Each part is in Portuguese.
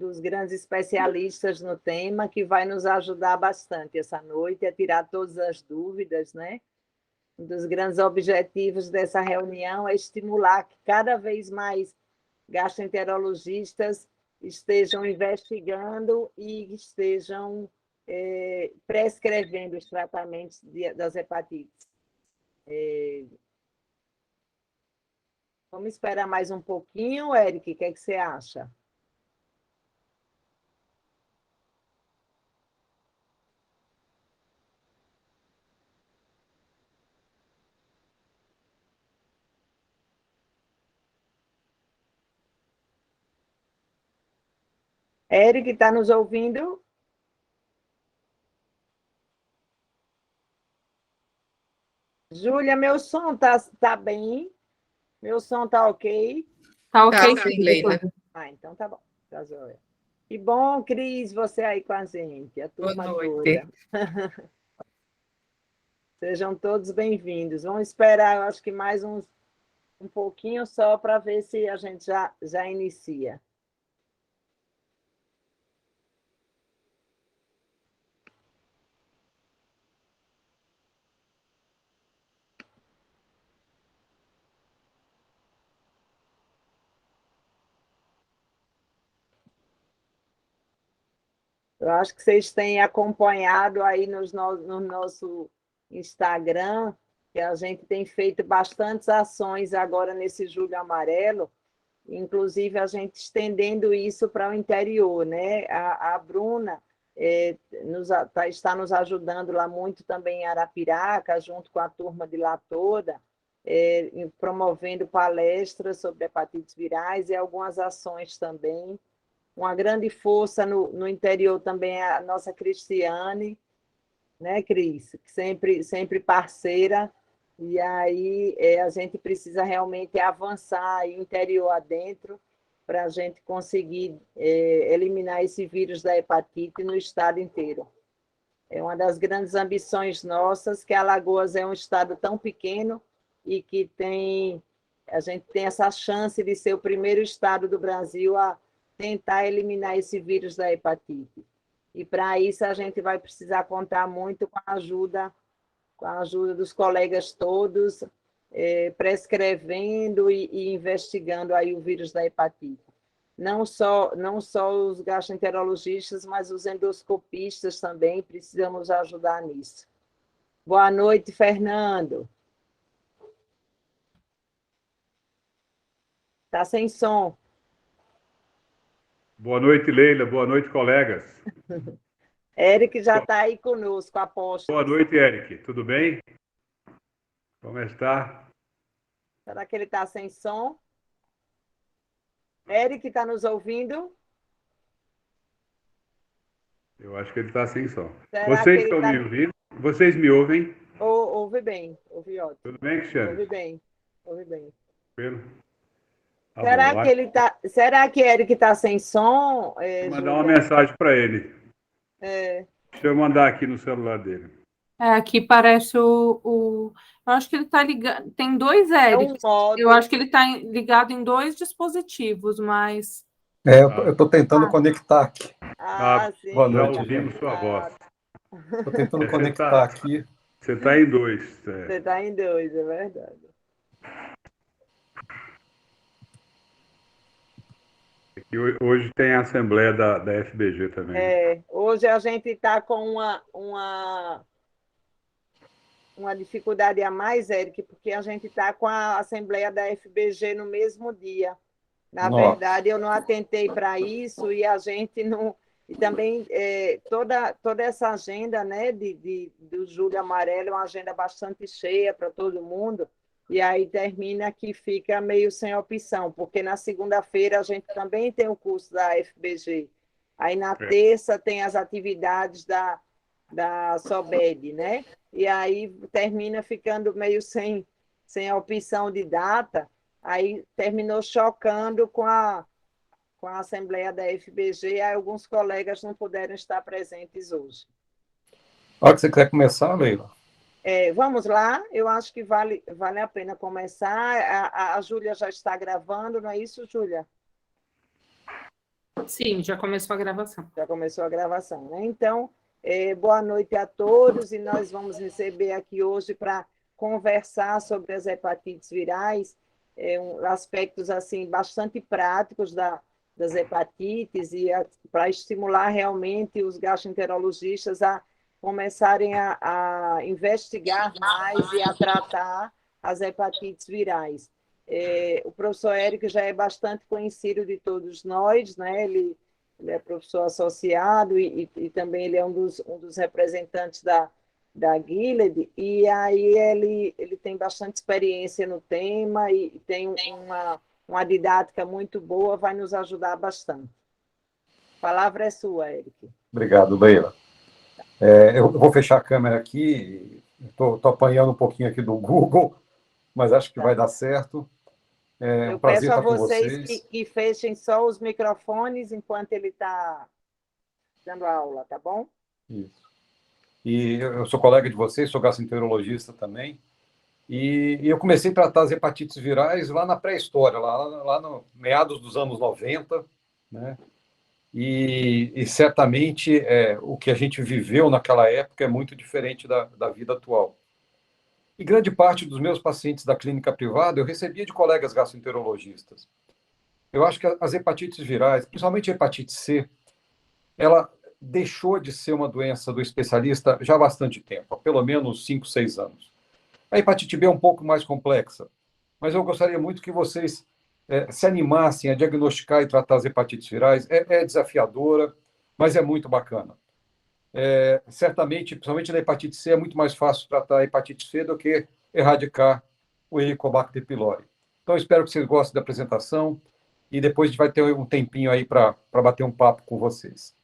dos grandes especialistas no tema, que vai nos ajudar bastante essa noite a tirar todas as dúvidas, né? Um dos grandes objetivos dessa reunião é estimular que cada vez mais gastroenterologistas estejam investigando e estejam prescrevendo os tratamentos das hepatites. Vamos esperar mais um pouquinho, Eric, o que é que você acha? Eric, está nos ouvindo? Júlia, meu som tá bem? Meu som tá ok? Tá ok, Tá, sim, Leila. Ah, então tá bom. Tá joia. Que bom, Cris, você aí com a gente, a turma Boa noite. toda. Sejam todos bem-vindos. Vamos esperar, eu acho que mais um pouquinho só para ver se a gente já inicia. Eu acho que vocês têm acompanhado aí no nosso Instagram, que a gente tem feito bastantes ações agora nesse Julho Amarelo, inclusive a gente estendendo isso para o interior, né? A Bruna está nos ajudando lá muito também em Arapiraca, junto com a turma de lá toda, promovendo palestras sobre hepatites virais e algumas ações também. Uma grande força no interior também é a nossa Cristiane, né, Cris? Sempre parceira. E aí a gente precisa realmente avançar interior adentro para a gente conseguir eliminar esse vírus da hepatite no estado inteiro. É uma das grandes ambições nossas, que Alagoas é um estado tão pequeno e que a gente tem essa chance de ser o primeiro estado do Brasil a tentar eliminar esse vírus da hepatite. E para isso a gente vai precisar contar muito com a ajuda dos colegas todos, prescrevendo e investigando aí o vírus da hepatite. Não só os gastroenterologistas, mas os endoscopistas também precisam nos ajudar nisso. Boa noite, Fernando. Está sem som. Boa noite, Leila. Boa noite, colegas. Eric já está aí conosco, aposto. Boa noite, Eric. Tudo bem? Como está? Será que ele está sem som? Eric, está nos ouvindo? Eu acho que ele está sem som. Será Vocês estão me ouvindo? Vocês me ouvem? Ouve bem, ouve ótimo. Tudo bem, Cristiane? Ouve bem, ouve bem. Tá será bom. que ele tá? Será que Eric está sem som? Vou mandar uma mensagem para ele. Deixa eu mandar aqui no celular dele. Aqui parece eu acho que ele está ligado. Tem dois Erics. Eu acho que ele está ligado em dois dispositivos, mas. Eu estou tentando conectar aqui. Sim. Boa noite. Já ouvimos sua voz. Estou tentando conectar aqui. Você está em dois. Você está em dois, é verdade. E hoje tem a assembleia da FBG também. Hoje a gente está com uma dificuldade a mais, Eric, porque a gente está com a assembleia da FBG no mesmo dia. Na verdade, eu não atentei para isso e a gente não... E também toda essa agenda, né, do Julho Amarelo é uma agenda bastante cheia para todo mundo, e aí termina que fica meio sem opção, porque na segunda-feira a gente também tem o curso da FBG, aí na terça tem as atividades da SOBED, né? E aí termina ficando meio sem opção de data, aí terminou chocando com a Assembleia da FBG, e alguns colegas não puderam estar presentes hoje. A hora que você quiser começar, Leila. Vamos lá, eu acho que vale a pena começar. A Júlia já está gravando, não é isso, Júlia? Sim, já começou a gravação. Já começou a gravação, né? Então, boa noite a todos, e nós vamos receber aqui hoje para conversar sobre as hepatites virais, aspectos assim bastante práticos das hepatites, e para estimular realmente os gastroenterologistas a começarem a investigar mais e a tratar as hepatites virais. O professor Érico já é bastante conhecido de todos nós, né? Ele é professor associado e também ele é um dos representantes da Gilead, e aí ele tem bastante experiência no tema e tem uma didática muito boa, vai nos ajudar bastante. A palavra é sua, Eric. Obrigado, Leila. Eu vou fechar a câmera aqui, estou apanhando um pouquinho aqui do Google, mas acho que vai dar certo. Eu peço a vocês que fechem só os microfones enquanto ele está dando a aula, tá bom? Isso. E eu sou colega de vocês, sou gastroenterologista também, e eu comecei a tratar as hepatites virais lá na pré-história, lá no meados dos anos 90, né? E certamente o que a gente viveu naquela época é muito diferente da vida atual. E grande parte dos meus pacientes da clínica privada eu recebia de colegas gastroenterologistas. Eu acho que as hepatites virais, principalmente a hepatite C, ela deixou de ser uma doença do especialista já há bastante tempo, há pelo menos 5, 6 anos. A hepatite B é um pouco mais complexa, mas eu gostaria muito que vocês se animassem a diagnosticar e tratar as hepatites virais. É desafiadora, mas é muito bacana. Certamente, principalmente na hepatite C, é muito mais fácil tratar a hepatite C do que erradicar o Helicobacter pylori. Então, espero que vocês gostem da apresentação e depois a gente vai ter um tempinho aí para bater um papo com vocês.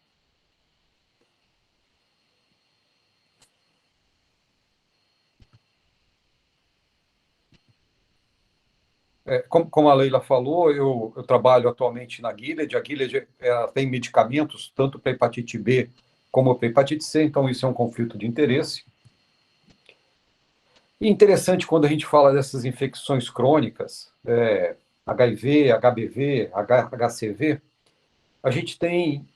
Como a Leila falou, eu trabalho atualmente na Gilead. A Gilead tem medicamentos tanto para hepatite B como para hepatite C, então isso é um conflito de interesse. E interessante quando a gente fala dessas infecções crônicas, HIV, HBV, HCV, a gente tem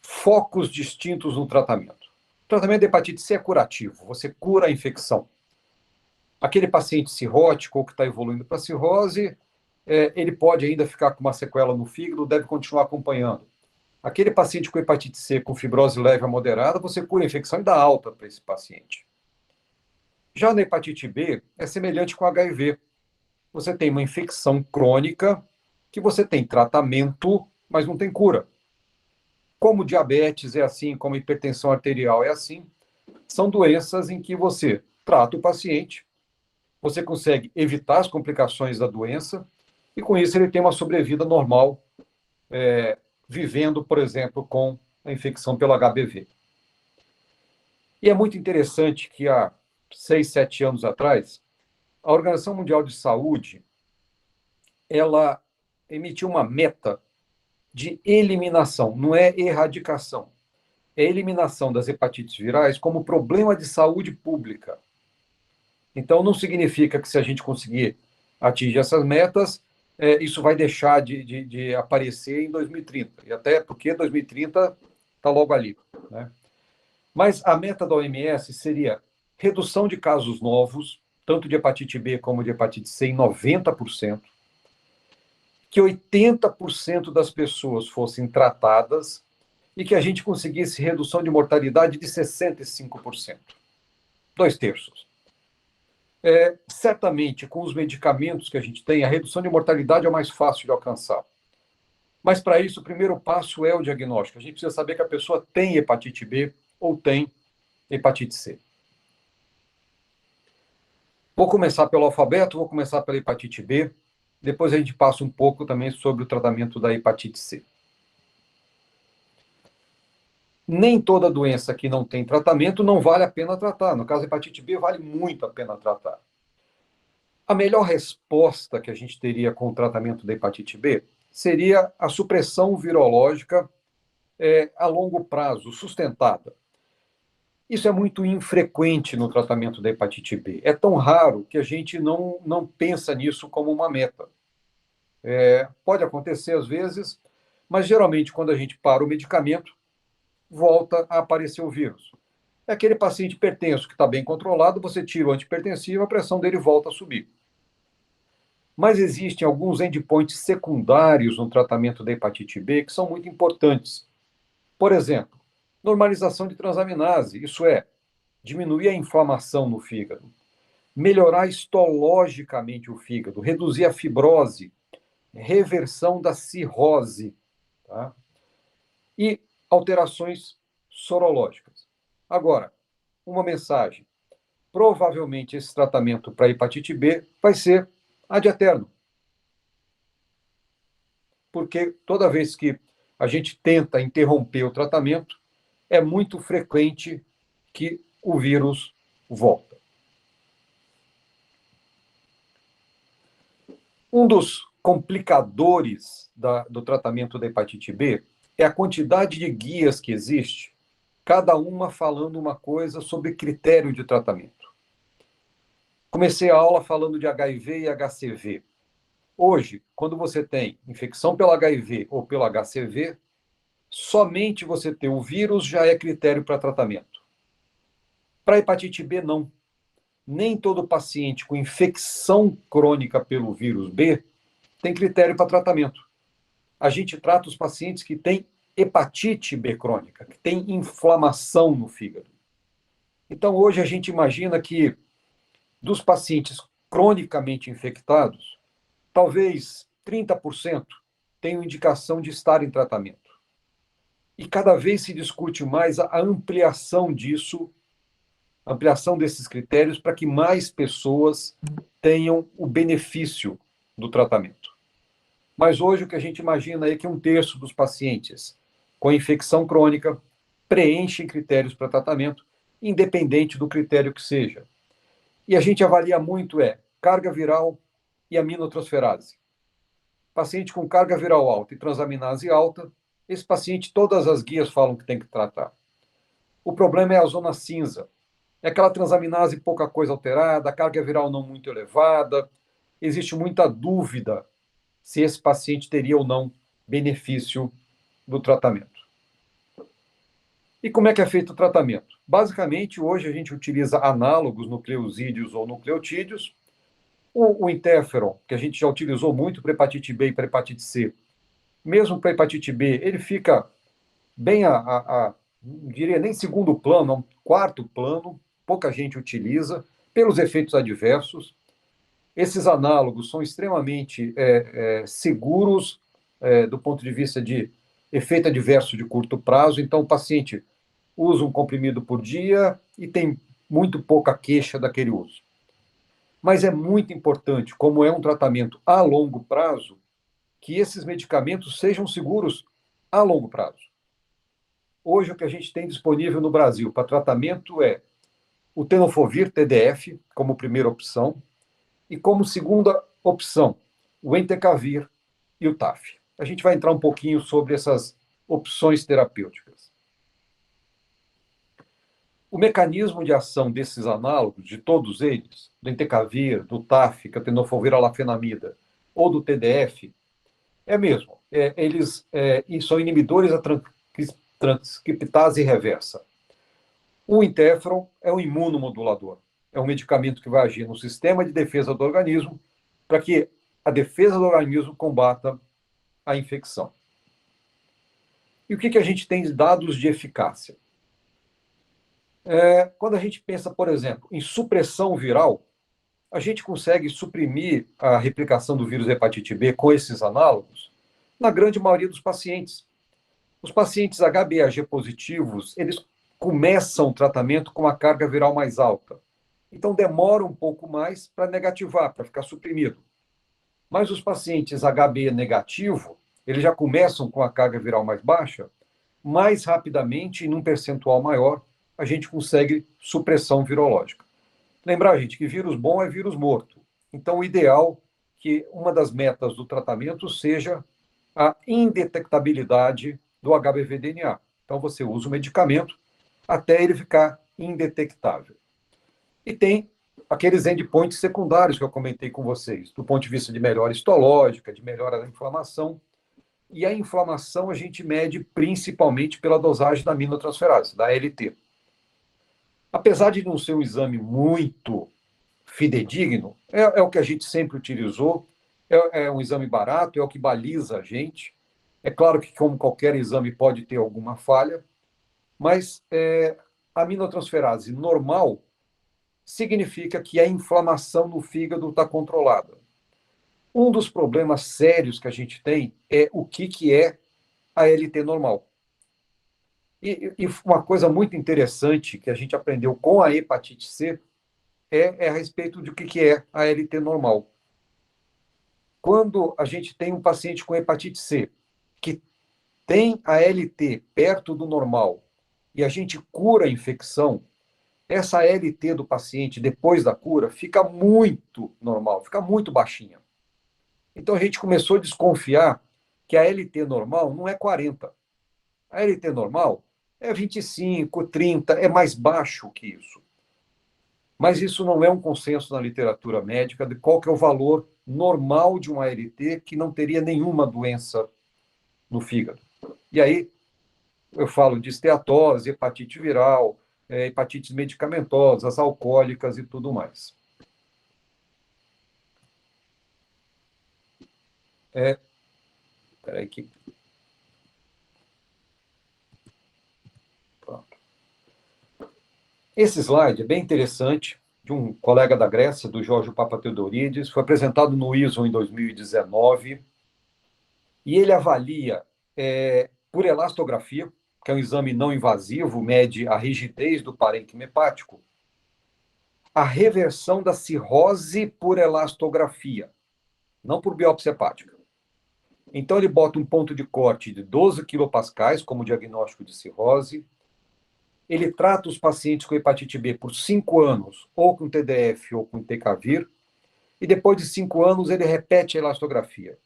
focos distintos no tratamento. O tratamento da hepatite C é curativo, você cura a infecção. Aquele paciente cirrótico ou que está evoluindo para cirrose, ele pode ainda ficar com uma sequela no fígado, deve continuar acompanhando. Aquele paciente com hepatite C com fibrose leve a moderada, você cura a infecção e dá alta para esse paciente. Já na hepatite B, é semelhante com HIV. Você tem uma infecção crônica que você tem tratamento, mas não tem cura. Como diabetes é assim, como hipertensão arterial é assim, são doenças em que você trata o paciente, você consegue evitar as complicações da doença e, com isso, ele tem uma sobrevida normal, vivendo, por exemplo, com a infecção pelo HBV. E é muito interessante que há 6, 7 anos atrás, a Organização Mundial de Saúde, ela emitiu uma meta de eliminação, não é erradicação, é eliminação das hepatites virais como problema de saúde pública. Então, não significa que se a gente conseguir atingir essas metas, isso vai deixar de aparecer em 2030. E até porque 2030 está logo ali, né? Mas a meta da OMS seria redução de casos novos, tanto de hepatite B como de hepatite C, em 90%, que 80% das pessoas fossem tratadas e que a gente conseguisse redução de mortalidade de 65%. 2/3. Certamente, com os medicamentos que a gente tem, a redução de mortalidade é o mais fácil de alcançar. Mas, para isso, o primeiro passo é o diagnóstico. A gente precisa saber que a pessoa tem hepatite B ou tem hepatite C. Vou começar pelo alfabeto, vou começar pela hepatite B, depois a gente passa um pouco também sobre o tratamento da hepatite C. Nem toda doença que não tem tratamento não vale a pena tratar. No caso da hepatite B, vale muito a pena tratar. A melhor resposta que a gente teria com o tratamento da hepatite B seria a supressão virológica a longo prazo, sustentada. Isso é muito infrequente no tratamento da hepatite B. É tão raro que a gente não pensa nisso como uma meta. Pode acontecer às vezes, Mas, geralmente, quando a gente para o medicamento, volta a aparecer o vírus. É aquele paciente hipertenso que está bem controlado, você tira o antihipertensivo, a pressão dele volta a subir. Mas existem alguns endpoints secundários no tratamento da hepatite B que são muito importantes. Por exemplo, normalização de transaminase, isso é, diminuir a inflamação no fígado, melhorar histologicamente o fígado, reduzir a fibrose, reversão da cirrose, tá? E alterações sorológicas. Agora, uma mensagem. Provavelmente esse tratamento para hepatite B vai ser ad eterno. Porque toda vez que a gente tenta interromper o tratamento, é muito frequente que o vírus volta. Um dos complicadores do tratamento da hepatite B é a quantidade de guias que existe, cada uma falando uma coisa sobre critério de tratamento. Comecei a aula falando de HIV e HCV. Hoje, quando você tem infecção pelo HIV ou pelo HCV, somente você ter o vírus já é critério para tratamento. Para hepatite B, não. Nem todo paciente com infecção crônica pelo vírus B tem critério para tratamento. A gente trata os pacientes que têm hepatite B crônica, que tem inflamação no fígado. Então, hoje a gente imagina que dos pacientes cronicamente infectados, talvez 30% tenham indicação de estar em tratamento. E cada vez se discute mais a ampliação disso, ampliação desses critérios para que mais pessoas tenham o benefício do tratamento. Mas hoje o que a gente imagina é que 1/3 dos pacientes com infecção crônica preenchem critérios para tratamento, independente do critério que seja. E a gente avalia muito carga viral e aminotransferase. Paciente com carga viral alta e transaminase alta, esse paciente, todas as guias falam que tem que tratar. O problema é a zona cinza. É aquela transaminase pouca coisa alterada, a carga viral não muito elevada. Existe muita dúvida se esse paciente teria ou não benefício do tratamento. E como é que é feito o tratamento? Basicamente, hoje a gente utiliza análogos nucleosídeos ou nucleotídeos. O interferon, que a gente já utilizou muito para hepatite B e para hepatite C, mesmo para hepatite B, ele fica bem não diria nem segundo plano, a um quarto plano, pouca gente utiliza, pelos efeitos adversos. Esses análogos são extremamente seguros do ponto de vista de efeito adverso de curto prazo, então o paciente usa um comprimido por dia e tem muito pouca queixa daquele uso. Mas é muito importante, como é um tratamento a longo prazo, que esses medicamentos sejam seguros a longo prazo. Hoje, o que a gente tem disponível no Brasil para tratamento é o tenofovir TDF, como primeira opção, e como segunda opção, o entecavir e o TAF. A gente vai entrar um pouquinho sobre essas opções terapêuticas. O mecanismo de ação desses análogos, de todos eles, do entecavir, do TAF, que é o tenofovir alafenamida, ou do TDF, é mesmo. Eles são inibidores da transcriptase reversa. O interferon é um imunomodulador. É um medicamento que vai agir no sistema de defesa do organismo para que a defesa do organismo combata a infecção. E o que a gente tem de dados de eficácia? Quando a gente pensa, por exemplo, em supressão viral, a gente consegue suprimir a replicação do vírus hepatite B com esses análogos na grande maioria dos pacientes. Os pacientes HBAG positivos, eles começam o tratamento com uma carga viral mais alta. Então, demora um pouco mais para negativar, para ficar suprimido. Mas os pacientes HB negativo, eles já começam com a carga viral mais baixa, mais rapidamente, e num percentual maior, a gente consegue supressão virológica. Lembrar, gente, que vírus bom é vírus morto. Então, o ideal é que uma das metas do tratamento seja a indetectabilidade do HBV-DNA. Então, você usa o medicamento até ele ficar indetectável. E tem aqueles endpoints secundários que eu comentei com vocês, do ponto de vista de melhora histológica, de melhora da inflamação. E a inflamação a gente mede principalmente pela dosagem da aminotransferase, da ALT. Apesar de não ser um exame muito fidedigno, é o que a gente sempre utilizou, é um exame barato, é o que baliza a gente. É claro que, como qualquer exame, pode ter alguma falha, mas a aminotransferase normal significa que a inflamação no fígado está controlada. Um dos problemas sérios que a gente tem é o que é a ALT normal. E uma coisa muito interessante que a gente aprendeu com a hepatite C é a respeito de o que é a ALT normal. Quando a gente tem um paciente com hepatite C que tem a ALT perto do normal e a gente cura a infecção, essa ALT do paciente, depois da cura, fica muito normal, fica muito baixinha. Então a gente começou a desconfiar que a ALT normal não é 40. A ALT normal é 25, 30, é mais baixo que isso. Mas isso não é um consenso na literatura médica de qual que é o valor normal de uma ALT que não teria nenhuma doença no fígado. E aí eu falo de esteatose, hepatite viral, hepatites medicamentosas, alcoólicas e tudo mais. Espera aí que... Pronto. Esse slide é bem interessante, de um colega da Grécia, do Jorge Papatheodorides, foi apresentado no ISO em 2019, e ele avalia, por elastografia, que é um exame não invasivo, mede a rigidez do parênquima hepático, a reversão da cirrose por elastografia, não por biópsia hepática. Então, ele bota um ponto de corte de 12 quilopascais como diagnóstico de cirrose. Ele trata os pacientes com hepatite B por 5 anos, ou com TDF ou com Entecavir, e depois de 5 anos ele repete a elastografia.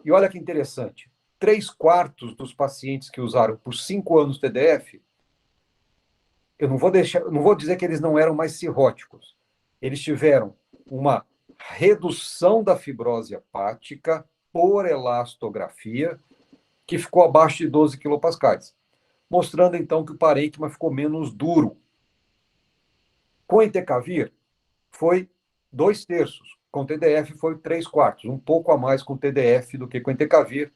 E olha que interessante, 3/4 dos pacientes que usaram por 5 anos TDF, eu não vou dizer que eles não eram mais cirróticos, eles tiveram uma redução da fibrose hepática por elastografia, que ficou abaixo de 12 quilopascais, mostrando então que o parênquima ficou menos duro. Com Entecavir, foi 2/3, com TDF foi 3/4, um pouco a mais com TDF do que com Entecavir,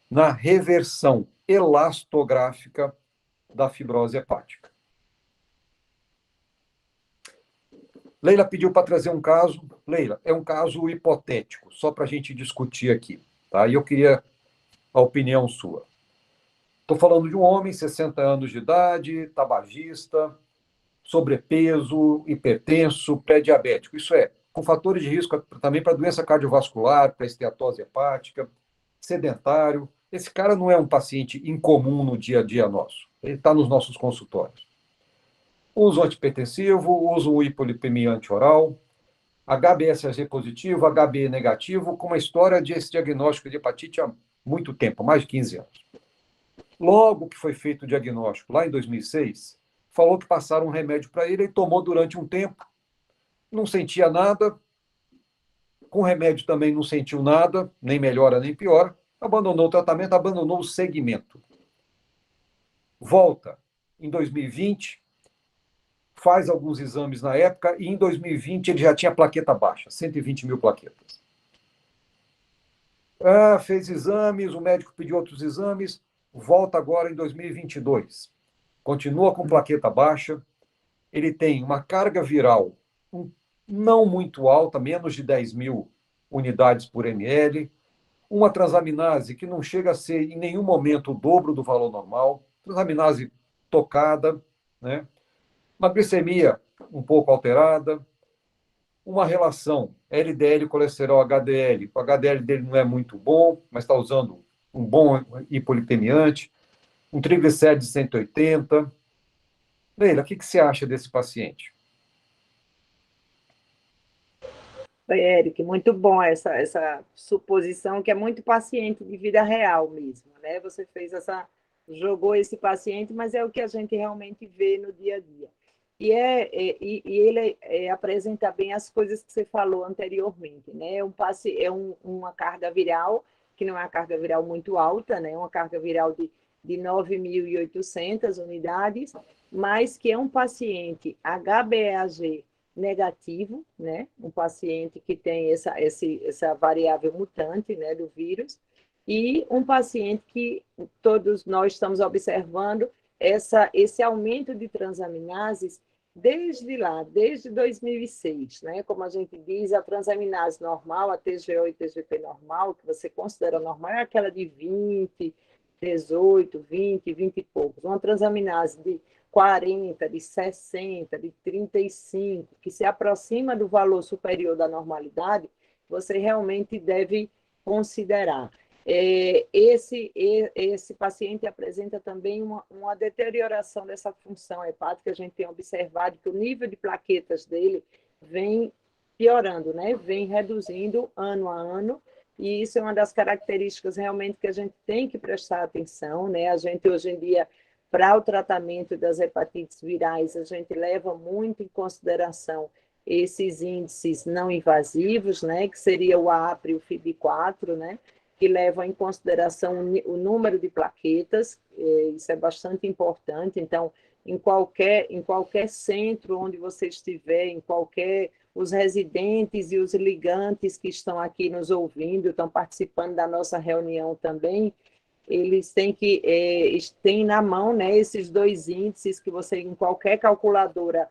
na reversão elastográfica da fibrose hepática. Leila pediu para trazer um caso. Leila, é um caso hipotético, só para a gente discutir aqui, tá? E eu queria a opinião sua. Estou falando de um homem, 60 anos de idade, tabagista, sobrepeso, hipertenso, pré-diabético. Isso é, com fatores de risco também para doença cardiovascular, para esteatose hepática, sedentário. Esse cara não é um paciente incomum no dia a dia nosso. Ele está nos nossos consultórios. Uso antihipertensivo, uso hipolipemia antioral, HbSAg positivo, HbE negativo, com uma história desse diagnóstico de hepatite há muito tempo, mais de 15 anos. Logo que foi feito o diagnóstico, lá em 2006, falou que passaram um remédio para ele, ele tomou durante um tempo, não sentia nada, com o remédio também não sentiu nada, nem melhora nem piora, abandonou o tratamento, abandonou o segmento. Volta em 2020, faz alguns exames na época, e em 2020 ele já tinha plaqueta baixa, 120 mil plaquetas. Fez exames, o médico pediu outros exames, volta agora em 2022. Continua com plaqueta baixa, ele tem uma carga viral não muito alta, menos de 10 mil unidades por ml, uma transaminase que não chega a ser em nenhum momento o dobro do valor normal, transaminase tocada, né? Uma glicemia um pouco alterada, uma relação LDL colesterol HDL. O HDL dele não é muito bom, mas está usando um bom hipolipemiante, um triglicérido de 180. Leila, o que você acha desse paciente? Oi, Eric, muito bom essa suposição, que é muito paciente de vida real mesmo, né? Você jogou esse paciente, mas é o que a gente realmente vê no dia a dia. E ele apresenta bem as coisas que você falou anteriormente, né? Uma carga viral que não é uma carga viral muito alta, né? Uma carga viral de 9.800 unidades, mas que é um paciente HBeAg negativo, né? Um paciente que tem essa variável mutante, né, do vírus, e um paciente que todos nós estamos observando esse aumento de transaminases desde 2006, né? Como a gente diz, a transaminase normal, a TGO e TGP normal, que você considera normal, é aquela de 20, 18, 20, 20 e poucos. Uma transaminase de 40, de 60, de 35, que se aproxima do valor superior da normalidade, você realmente deve considerar. Esse paciente apresenta também uma deterioração dessa função hepática. A gente tem observado que o nível de plaquetas dele vem piorando, né? Vem reduzindo ano a ano, e isso é uma das características realmente que a gente tem que prestar atenção, né? A gente, hoje em dia, para o tratamento das hepatites virais, a gente leva muito em consideração esses índices não invasivos, né? Que seria o APRI e o FIB4, né? Que levam em consideração o número de plaquetas, isso é bastante importante. Então, em qualquer centro onde você estiver, os residentes e os ligantes que estão aqui nos ouvindo, estão participando da nossa reunião também, eles têm na mão, né, esses dois índices que você, em qualquer calculadora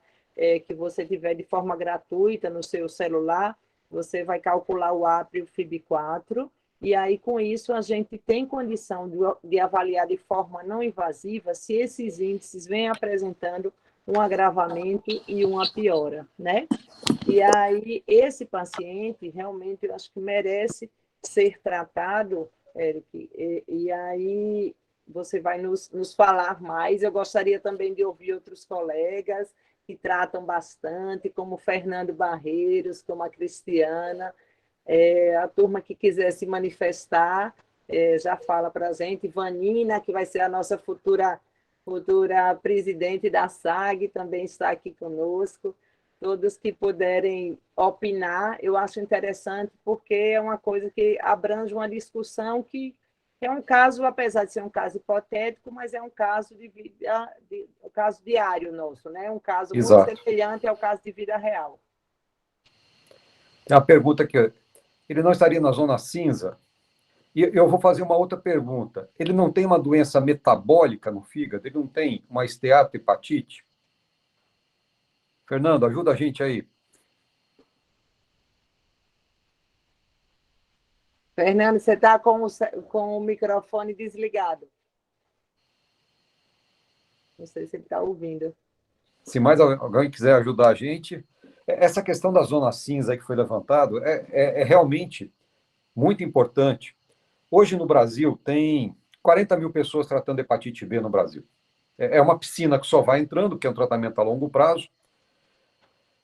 que você tiver de forma gratuita no seu celular, você vai calcular o APRI e o FIB4, e aí, com isso, a gente tem condição de avaliar de forma não invasiva se esses índices vêm apresentando um agravamento e uma piora, né? E aí, esse paciente, realmente, eu acho que merece ser tratado, Eric, e aí você vai nos falar mais. Eu gostaria também de ouvir outros colegas que tratam bastante, como o Fernando Barreiros, como a Cristiana. A turma que quiser se manifestar, já fala para a gente. Vanina, que vai ser a nossa futura presidente da SAG, também está aqui conosco. Todos que puderem opinar, eu acho interessante, porque é uma coisa que abrange uma discussão que é um caso, apesar de ser um caso hipotético, mas é um caso um caso diário nosso, né? Um caso Exato. muito semelhante ao caso de vida real. É uma pergunta que ele não estaria na zona cinza? E eu vou fazer uma outra pergunta. Ele não tem uma doença metabólica no fígado? Ele não tem uma esteatohepatite? Fernando, ajuda a gente aí. Fernando, você está com o microfone desligado. Não sei se ele está ouvindo. Se mais alguém quiser ajudar a gente, essa questão da zona cinza que foi levantado é realmente muito importante. Hoje no Brasil tem 40 mil pessoas tratando hepatite B no Brasil. É uma piscina que só vai entrando, que é um tratamento a longo prazo.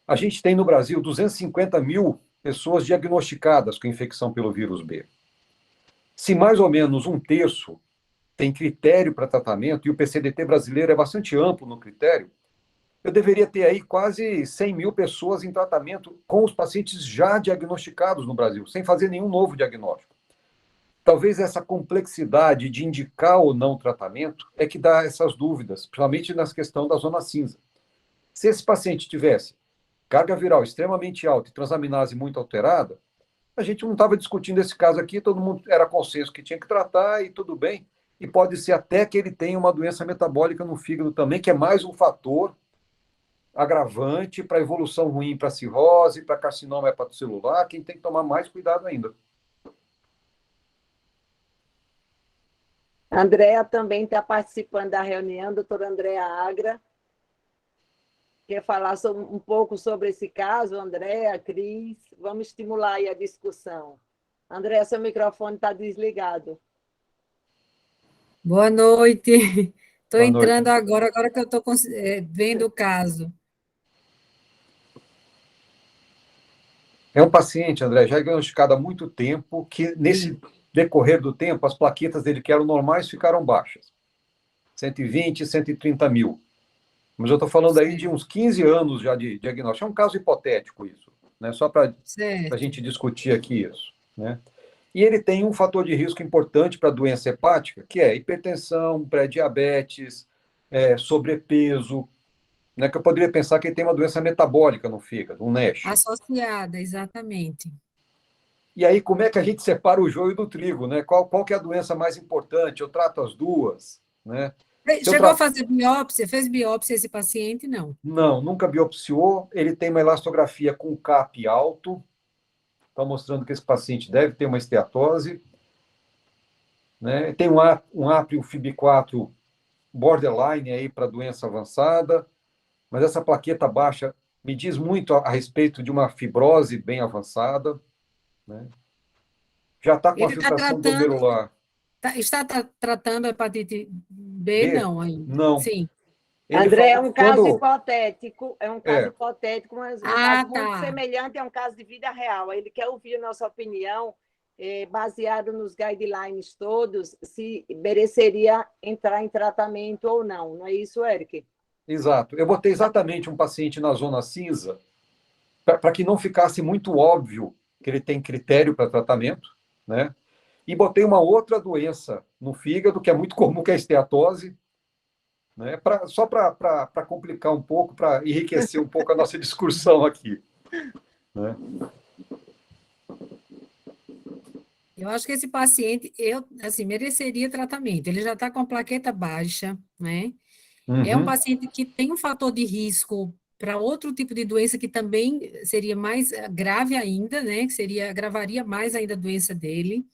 A gente tem no Brasil 250 mil pessoas diagnosticadas com infecção pelo vírus B. Se mais ou menos um terço tem critério para tratamento, e o PCDT brasileiro é bastante amplo no critério, eu deveria ter aí quase 100 mil pessoas em tratamento com os pacientes já diagnosticados no Brasil, sem fazer nenhum novo diagnóstico. Talvez essa complexidade de indicar ou não tratamento é que dá essas dúvidas, principalmente na questão da zona cinza. Se esse paciente tivesse carga viral extremamente alta e transaminase muito alterada, a gente não estava discutindo esse caso aqui, todo mundo era consenso que tinha que tratar e tudo bem. E pode ser até que ele tenha uma doença metabólica no fígado também, que é mais um fator agravante para evolução ruim para cirrose, para carcinoma hepatocelular, quem tem que tomar mais cuidado ainda. A Andréa também está participando da reunião, doutora Andréa Agra. Quer falar um pouco sobre esse caso, Andréa, Cris? Vamos estimular aí a discussão. Andréa, seu microfone está desligado. Boa noite. Estou entrando agora que eu estou vendo o caso. É um paciente, André, já diagnosticado há muito tempo, que nesse decorrer do tempo, as plaquetas dele que eram normais ficaram baixas. 120, 130 mil. Mas eu estou falando aí de uns 15 anos já de diagnóstico. É um caso hipotético isso, né? Só para a gente discutir aqui isso, né? E ele tem um fator de risco importante para a doença hepática, que é hipertensão, pré-diabetes, sobrepeso, né, que eu poderia pensar que ele tem uma doença metabólica no fígado, um NASH. Associada, exatamente. E aí, como é que a gente separa o joio do trigo, né? Qual que é a doença mais importante? Eu trato as duas, né? Chegou a fazer biópsia? Fez biópsia esse paciente? Não. Não, nunca biopsiou. Ele tem uma elastografia com CAP alto, está mostrando que esse paciente deve ter uma esteatose, né? Tem um APRI, um FIB4 borderline aí para doença avançada, mas essa plaqueta baixa me diz muito a respeito de uma fibrose bem avançada, né? Já está com a filtração glomerular. Está tratando a hepatite B? Não, ainda. Não. Sim. André, é um caso hipotético, mas um caso muito tá. semelhante, é um caso de vida real. Ele quer ouvir a nossa opinião, baseado nos guidelines todos, se mereceria entrar em tratamento ou não. Não é isso, Eric? Exato. Eu botei exatamente um paciente na zona cinza, para que não ficasse muito óbvio que ele tem critério para tratamento, né? E botei uma outra doença no fígado, que é muito comum, que é a esteatose, né? Só para complicar um pouco, para enriquecer um pouco a nossa discussão aqui, né? Eu acho que esse paciente, mereceria tratamento. Ele já está com a plaqueta baixa, né? Uhum. É um paciente que tem um fator de risco para outro tipo de doença que também seria mais grave ainda, né? Que agravaria mais ainda a doença dele.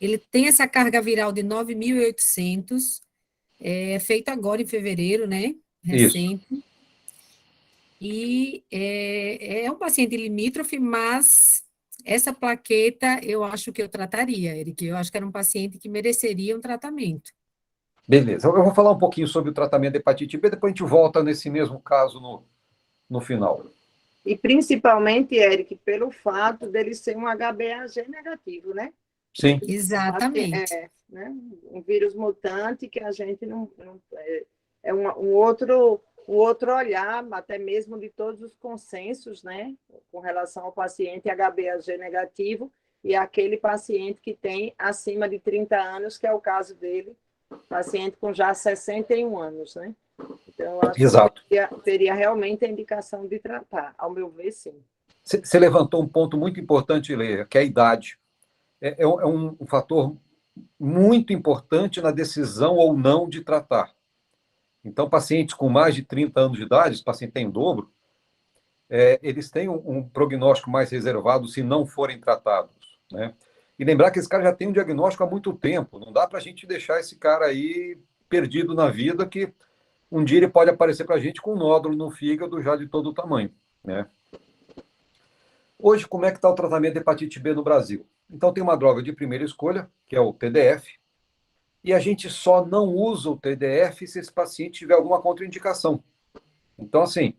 Ele tem essa carga viral de 9.800, feito agora em fevereiro, né? Recente. Isso. E é um paciente limítrofe, mas essa plaqueta eu acho que eu trataria, Eric. Eu acho que era um paciente que mereceria um tratamento. Beleza. Eu vou falar um pouquinho sobre o tratamento da hepatite B, depois a gente volta nesse mesmo caso no final. E principalmente, Eric, pelo fato dele ser um HbA1c negativo, né? Sim. Exatamente. Né? Um vírus mutante que a gente não um outro olhar, até mesmo de todos os consensos, né? Com relação ao paciente HbA1c negativo e aquele paciente que tem acima de 30 anos, que é o caso dele, paciente com já 61 anos, né? Então, eu acho Exato. que teria realmente a indicação de tratar, ao meu ver, sim. Você levantou um ponto muito importante, Leia, que é a idade. É um fator muito importante na decisão ou não de tratar. Então, pacientes com mais de 30 anos de idade, esse paciente tem o dobro, eles têm um prognóstico mais reservado se não forem tratados, né? E lembrar que esse cara já tem um diagnóstico há muito tempo, não dá para a gente deixar esse cara aí perdido na vida, que um dia ele pode aparecer para a gente com um nódulo no fígado já de todo o tamanho, né? Hoje, como é que está o tratamento de hepatite B no Brasil? Então, tem uma droga de primeira escolha, que é o TDF, e a gente só não usa o TDF se esse paciente tiver alguma contraindicação. Então, assim,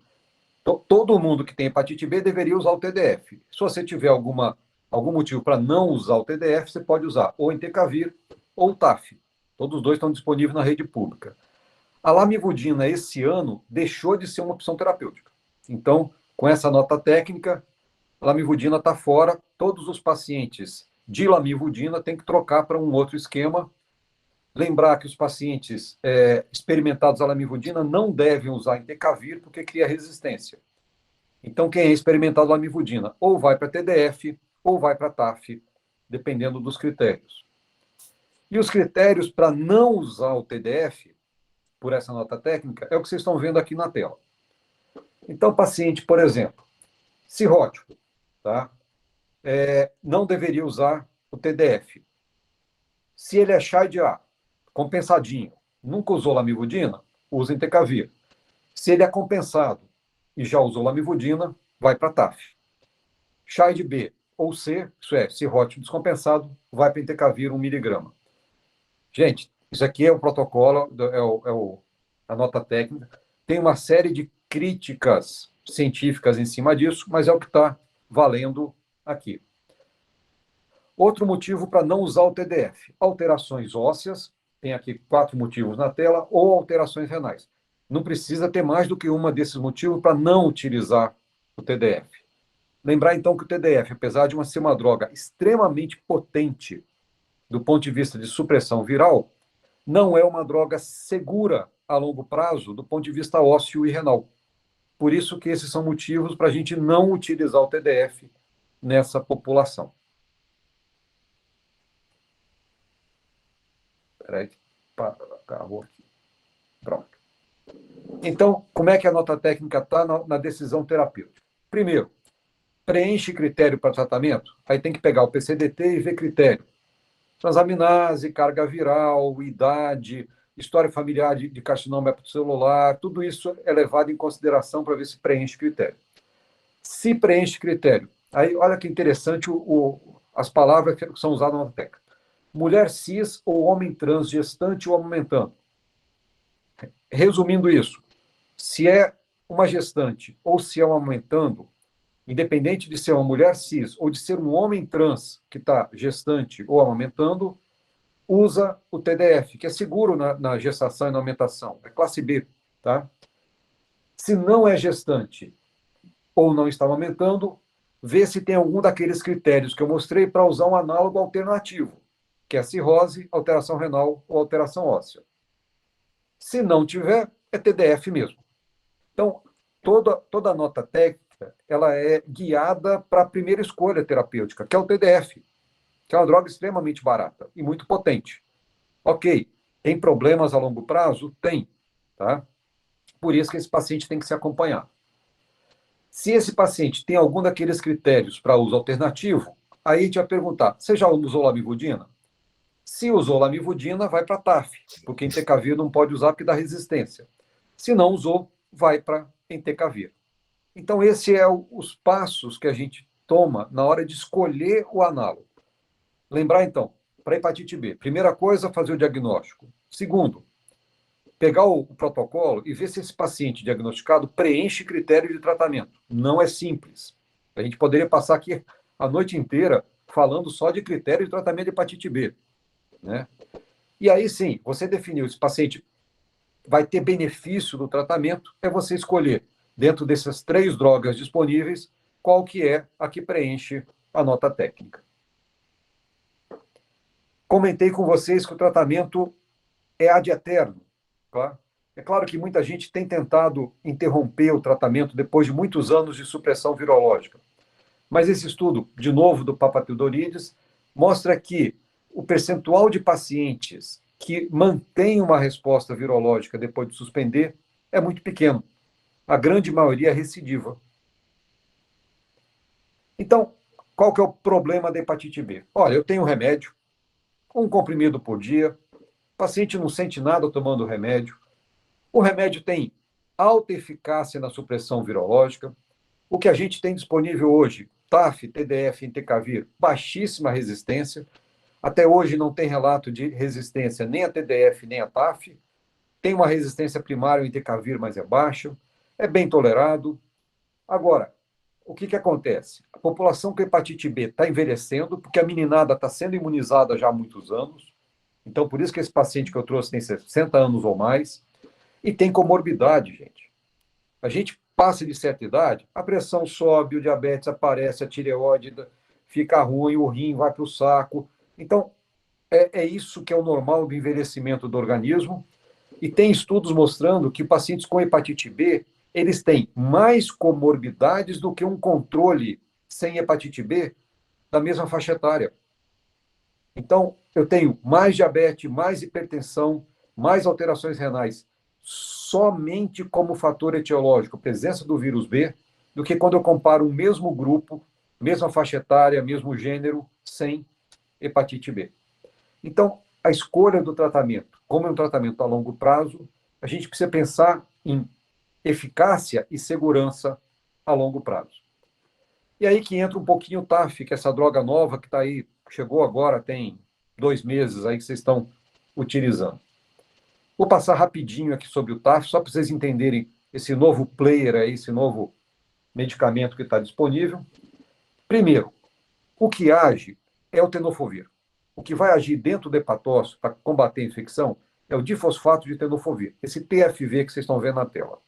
todo mundo que tem hepatite B deveria usar o TDF. Se você tiver algum motivo para não usar o TDF, você pode usar ou Entecavir ou o TAF. Todos os dois estão disponíveis na rede pública. A lamivudina, esse ano, deixou de ser uma opção terapêutica. Então, com essa nota técnica, a lamivudina está fora. Todos os pacientes de lamivudina têm que trocar para um outro esquema. Lembrar que os pacientes experimentados a lamivudina não devem usar Entecavir, porque cria resistência. Então, quem é experimentado a lamivudina ou vai para TDF ou vai para TAF, dependendo dos critérios. E os critérios para não usar o TDF, por essa nota técnica, é o que vocês estão vendo aqui na tela. Então, paciente, por exemplo, cirrótico, tá? Não deveria usar o TDF. Se ele é CHAI-A, compensadinho, nunca usou lamivudina, usa Entecavir. Se ele é compensado e já usou lamivudina, vai para TAF. CHAI-B ou C, isso é, cirrótico descompensado, vai para Entecavir 1 miligrama. Gente, isso aqui é o protocolo, a nota técnica. Tem uma série de críticas científicas em cima disso, mas é o que está valendo aqui. Outro motivo para não usar o TDF: alterações ósseas, tem aqui 4 motivos na tela, ou alterações renais. Não precisa ter mais do que uma desses motivos para não utilizar o TDF. Lembrar, então, que o TDF, apesar de ser uma droga extremamente potente do ponto de vista de supressão viral, não é uma droga segura a longo prazo do ponto de vista ósseo e renal. Por isso que esses são motivos para a gente não utilizar o TDF nessa população. Espera aí, acabou aqui. Pronto. Então, como é que a nota técnica está na decisão terapêutica? Primeiro, preenche critério para tratamento, aí tem que pegar o PCDT e ver critério. Transaminase, carga viral, idade, história familiar de carcinoma hepatocelular, tudo isso é levado em consideração para ver se preenche critério. Se preenche critério, aí olha que interessante as palavras que são usadas na técnica. Mulher cis ou homem trans, gestante ou amamentando. Resumindo isso, se é uma gestante ou se é um amamentando, independente de ser uma mulher cis ou de ser um homem trans que está gestante ou amamentando, usa o TDF, que é seguro na gestação e na amamentação, é classe B, tá? Se não é gestante ou não está amamentando, vê se tem algum daqueles critérios que eu mostrei para usar um análogo alternativo, que é cirrose, alteração renal ou alteração óssea. Se não tiver, é TDF mesmo. Então, toda nota técnica, ela é guiada para a primeira escolha terapêutica, que é o TDF, que é uma droga extremamente barata e muito potente. Ok, tem problemas a longo prazo? Tem, tá? Por isso que esse paciente tem que ser acompanhado. Se esse paciente tem algum daqueles critérios para uso alternativo, aí a gente vai perguntar, você já usou lamivudina? Se usou lamivudina, vai para TAF, porque entecavir não pode usar porque dá resistência. Se não usou, vai para entecavir. Então, esses são os passos que a gente toma na hora de escolher o análogo. Lembrar, então, para hepatite B, primeira coisa, fazer o diagnóstico. Segundo, pegar o protocolo e ver se esse paciente diagnosticado preenche critério de tratamento. Não é simples. A gente poderia passar aqui a noite inteira falando só de critério de tratamento de hepatite B, né? E aí, sim, você definiu esse paciente vai ter benefício do tratamento, é você escolher, dentro dessas 3 drogas disponíveis, qual que é a que preenche a nota técnica. Comentei com vocês que o tratamento é ad eterno. Tá? É claro que muita gente tem tentado interromper o tratamento depois de muitos anos de supressão virológica. Mas esse estudo, de novo, do Papatildorides, mostra que o percentual de pacientes que mantém uma resposta virológica depois de suspender é muito pequeno. A grande maioria é recidiva. Então, qual que é o problema da hepatite B? Olha, eu tenho um remédio, um comprimido por dia, o paciente não sente nada tomando o remédio, o remédio tem alta eficácia na supressão virológica, o que a gente tem disponível hoje, TAF, TDF, entecavir, baixíssima resistência, até hoje não tem relato de resistência nem a TDF nem a TAF, tem uma resistência primária ao entecavir, mas é baixa, é bem tolerado. Agora, o que acontece? A população com hepatite B está envelhecendo, porque a meninada está sendo imunizada já há muitos anos, então por isso que esse paciente que eu trouxe tem 60 anos ou mais, e tem comorbidade, gente. A gente passa de certa idade, a pressão sobe, o diabetes aparece, a tireoide fica ruim, o rim vai para o saco. Então, é isso que é o normal do envelhecimento do organismo. E tem estudos mostrando que pacientes com hepatite B, eles têm mais comorbidades do que um controle sem hepatite B da mesma faixa etária. Então, eu tenho mais diabetes, mais hipertensão, mais alterações renais, somente como fator etiológico, presença do vírus B, do que quando eu comparo o mesmo grupo, mesma faixa etária, mesmo gênero, sem hepatite B. Então, a escolha do tratamento, como é um tratamento a longo prazo, a gente precisa pensar em eficácia e segurança a longo prazo. E aí que entra um pouquinho o TAF, que é essa droga nova que está aí, chegou agora, tem 2 meses aí que vocês estão utilizando. Vou passar rapidinho aqui sobre o TAF, só para vocês entenderem esse novo player aí, esse novo medicamento que está disponível. Primeiro, o que age é o tenofovir. O que vai agir dentro do hepatócito para combater a infecção é o difosfato de tenofovir, esse TFV que vocês estão vendo na tela.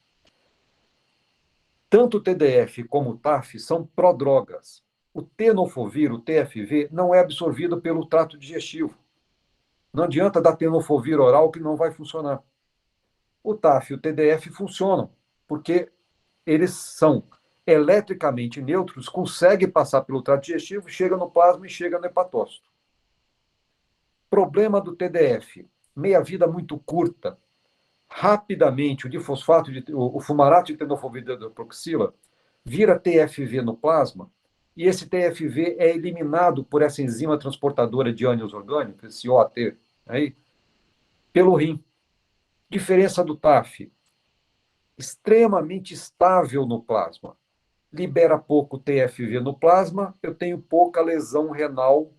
Tanto o TDF como o TAF são prodrogas. O tenofovir, o TFV, não é absorvido pelo trato digestivo. Não adianta dar tenofovir oral que não vai funcionar. O TAF e o TDF funcionam, porque eles são eletricamente neutros, conseguem passar pelo trato digestivo, chega no plasma e chega no hepatócito. Problema do TDF, meia-vida muito curta. Rapidamente, o difosfato, o fumarato de tenofovir hidroxila vira TFV no plasma, e esse TFV é eliminado por essa enzima transportadora de ânions orgânicos, esse OAT, aí, pelo rim. Diferença do TAF, extremamente estável no plasma. Libera pouco TFV no plasma, eu tenho pouca lesão renal,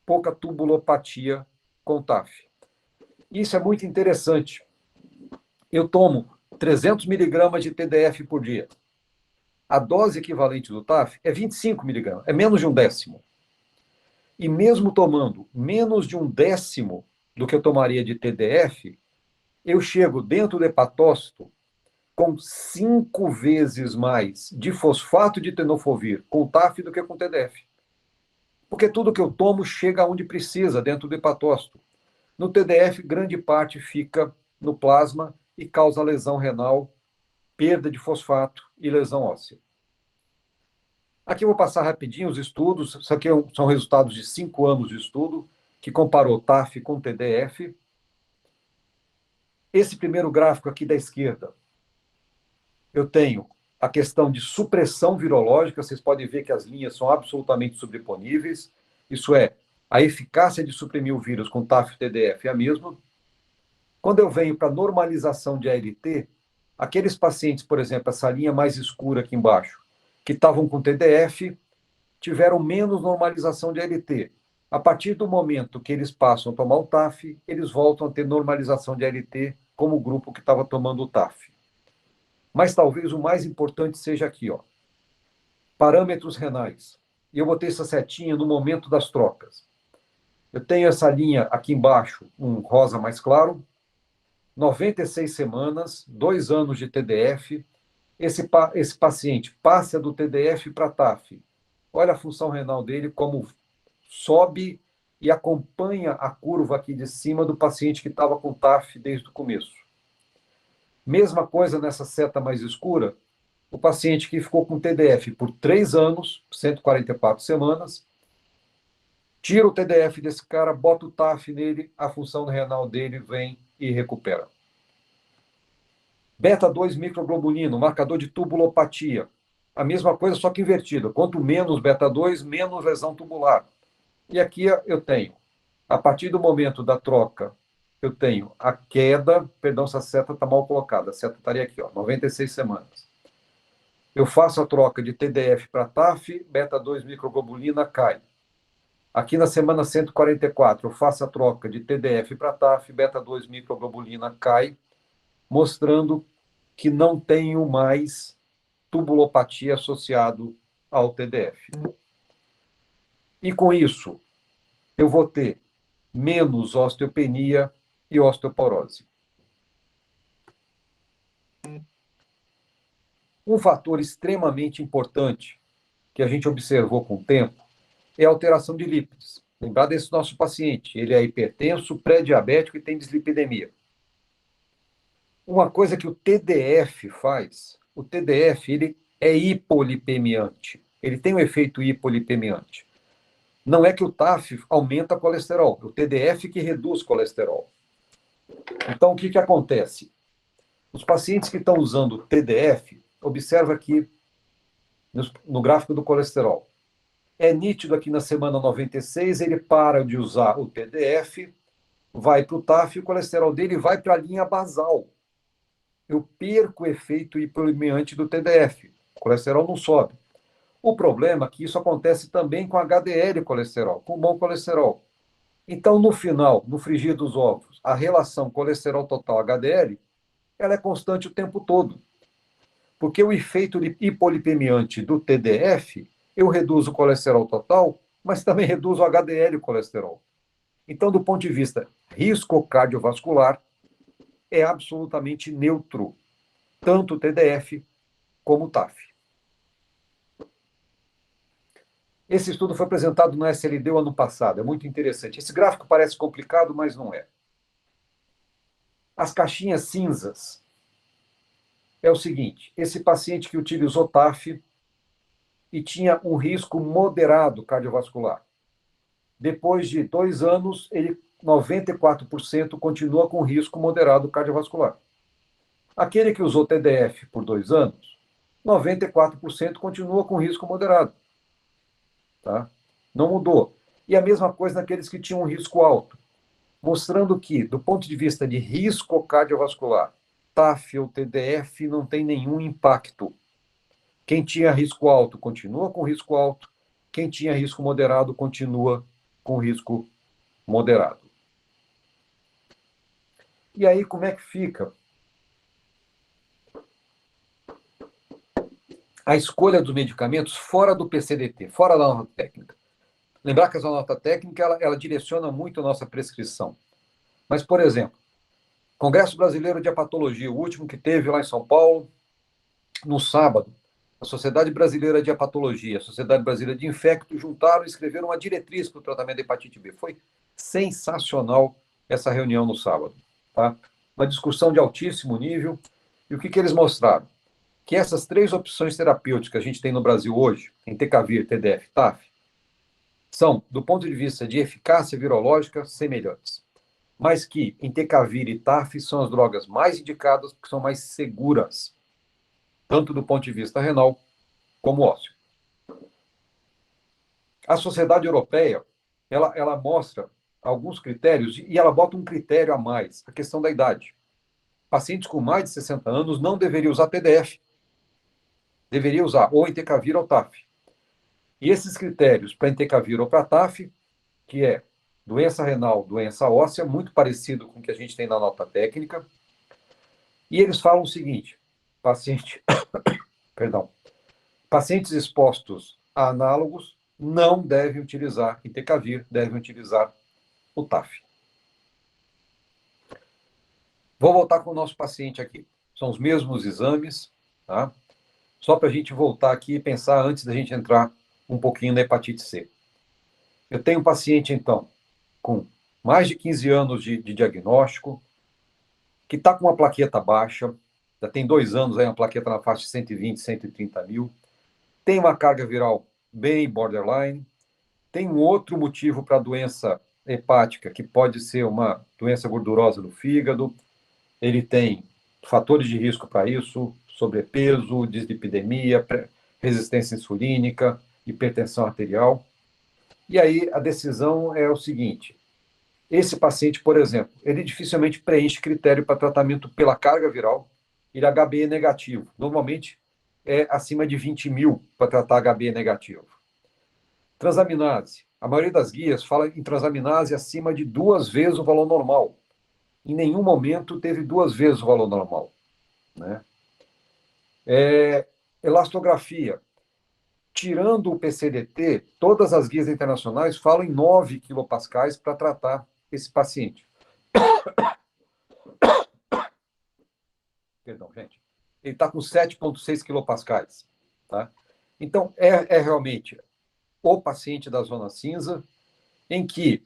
pouca tubulopatia com TAF. Isso é muito interessante. Eu tomo 300 miligramas de TDF por dia. A dose equivalente do TAF é 25 miligramas, é menos de 1/10. E mesmo tomando menos de 1/10 do que eu tomaria de TDF, eu chego dentro do hepatócito com 5 vezes mais de fosfato de tenofovir com TAF do que com TDF. Porque tudo que eu tomo chega onde precisa, dentro do hepatócito. No TDF, grande parte fica no plasma e causa lesão renal, perda de fosfato e lesão óssea. Aqui eu vou passar rapidinho os estudos. Isso aqui são resultados de 5 anos de estudo, que comparou TAF com TDF. Esse primeiro gráfico aqui da esquerda, eu tenho a questão de supressão virológica. Vocês podem ver que as linhas são absolutamente sobreponíveis. Isso é, a eficácia de suprimir o vírus com TAF e TDF é a mesma. Quando eu venho para normalização de ALT, aqueles pacientes, por exemplo, essa linha mais escura aqui embaixo, que estavam com TDF, tiveram menos normalização de ALT. A partir do momento que eles passam a tomar o TAF, eles voltam a ter normalização de ALT como o grupo que estava tomando o TAF. Mas talvez o mais importante seja aqui, ó, parâmetros renais. E eu botei essa setinha no momento das trocas. Eu tenho essa linha aqui embaixo, um rosa mais claro, 96 semanas, 2 anos de TDF. Esse paciente passa do TDF para TAF. Olha a função renal dele, como sobe e acompanha a curva aqui de cima do paciente que estava com TAF desde o começo. Mesma coisa nessa seta mais escura, o paciente que ficou com TDF por 3 anos, 144 semanas, tira o TDF desse cara, bota o TAF nele, a função renal dele vem e recupera. Beta-2 microglobulina, marcador de tubulopatia. A mesma coisa, só que invertida. Quanto menos beta-2, menos lesão tubular. E aqui eu tenho, a partir do momento da troca, eu tenho a queda, perdão, essa seta está mal colocada, a seta estaria aqui, ó, 96 semanas. Eu faço a troca de TDF para TAF, beta-2 microglobulina cai. Aqui na semana 144, eu faço a troca de TDF para TAF, beta-2 microglobulina cai, mostrando que não tenho mais tubulopatia associado ao TDF. E com isso, eu vou ter menos osteopenia e osteoporose. Um fator extremamente importante que a gente observou com o tempo é a alteração de lípides. Lembrar desse nosso paciente, ele é hipertenso, pré-diabético e tem dislipidemia. Uma coisa que o TDF faz, o TDF ele é hipolipemiante, ele tem um efeito hipolipemiante. Não é que o TAF aumenta colesterol, é o TDF que reduz colesterol. Então, o que acontece? Os pacientes que estão usando o TDF, observa aqui no gráfico do colesterol. É nítido aqui na semana 96, ele para de usar o TDF, vai para o TAF e o colesterol dele vai para a linha basal. Eu perco o efeito hipolipemiante do TDF. O colesterol não sobe. O problema é que isso acontece também com HDL colesterol, com bom colesterol. Então, no final, no frigir dos ovos, a relação colesterol total HDL, ela é constante o tempo todo. Porque o efeito hipolipemiante do TDF, eu reduzo o colesterol total, mas também reduzo o HDL colesterol. Então, do ponto de vista risco cardiovascular, é absolutamente neutro, tanto o TDF como o TAF. Esse estudo foi apresentado no SLD o ano passado, é muito interessante. Esse gráfico parece complicado, mas não é. As caixinhas cinzas é o seguinte: esse paciente que utilizou TAF e tinha um risco moderado cardiovascular. Depois de 2 anos, ele 94% continua com risco moderado cardiovascular. Aquele que usou TDF por 2 anos, 94% continua com risco moderado. Tá? Não mudou. E a mesma coisa naqueles que tinham um risco alto, mostrando que, do ponto de vista de risco cardiovascular, TAF ou TDF não tem nenhum impacto. Quem tinha risco alto continua com risco alto, quem tinha risco moderado continua com risco moderado. E aí, como é que fica a escolha dos medicamentos fora do PCDT, fora da nota técnica? Lembrar que essa nota técnica, ela direciona muito a nossa prescrição. Mas, por exemplo, Congresso Brasileiro de Hepatologia, o último que teve lá em São Paulo, no sábado, a Sociedade Brasileira de Hepatologia, a Sociedade Brasileira de Infecto juntaram e escreveram uma diretriz para o tratamento da hepatite B. Foi sensacional essa reunião no sábado. Tá? Uma discussão de altíssimo nível. E o que eles mostraram? Que essas 3 opções terapêuticas que a gente tem no Brasil hoje, entecavir, TDF, TAF, são, do ponto de vista de eficácia virológica, semelhantes. Mas que entecavir e TAF são as drogas mais indicadas porque são mais seguras, tanto do ponto de vista renal como ósseo. A Sociedade Europeia, ela mostra alguns critérios e ela bota um critério a mais, a questão da idade. Pacientes com mais de 60 anos não deveriam usar TDF. Deveria usar ou entecavir ou TAF. E esses critérios para entecavir ou para TAF, que é doença renal, doença óssea, muito parecido com o que a gente tem na nota técnica. E eles falam o seguinte: pacientes expostos a análogos não devem utilizar entecavir, devem utilizar o TAF. Vou voltar com o nosso paciente aqui. São os mesmos exames, tá? Só para a gente voltar aqui e pensar antes da gente entrar um pouquinho na hepatite C. Eu tenho um paciente, então, com mais de 15 anos de diagnóstico, que está com uma plaqueta baixa, já tem 2 anos aí, uma plaqueta na faixa de 120, 130 mil, tem uma carga viral bem borderline, tem um outro motivo para a doença hepática, que pode ser uma doença gordurosa do fígado, ele tem fatores de risco para isso, sobrepeso, dislipidemia, resistência insulínica, hipertensão arterial. E aí a decisão é o seguinte: esse paciente, por exemplo, ele dificilmente preenche critério para tratamento pela carga viral, ele é HbE negativo. Normalmente é acima de 20 mil para tratar HbE negativo. Transaminase. A maioria das guias fala em transaminase acima de 2 vezes o valor normal. Em nenhum momento teve 2 vezes o valor normal. Né? Elastografia. Tirando o PCDT, todas as guias internacionais falam em 9 quilopascais para tratar esse paciente. Perdão, gente. Ele está com 7,6 quilopascais. Tá? Então, é realmente o paciente da zona cinza em que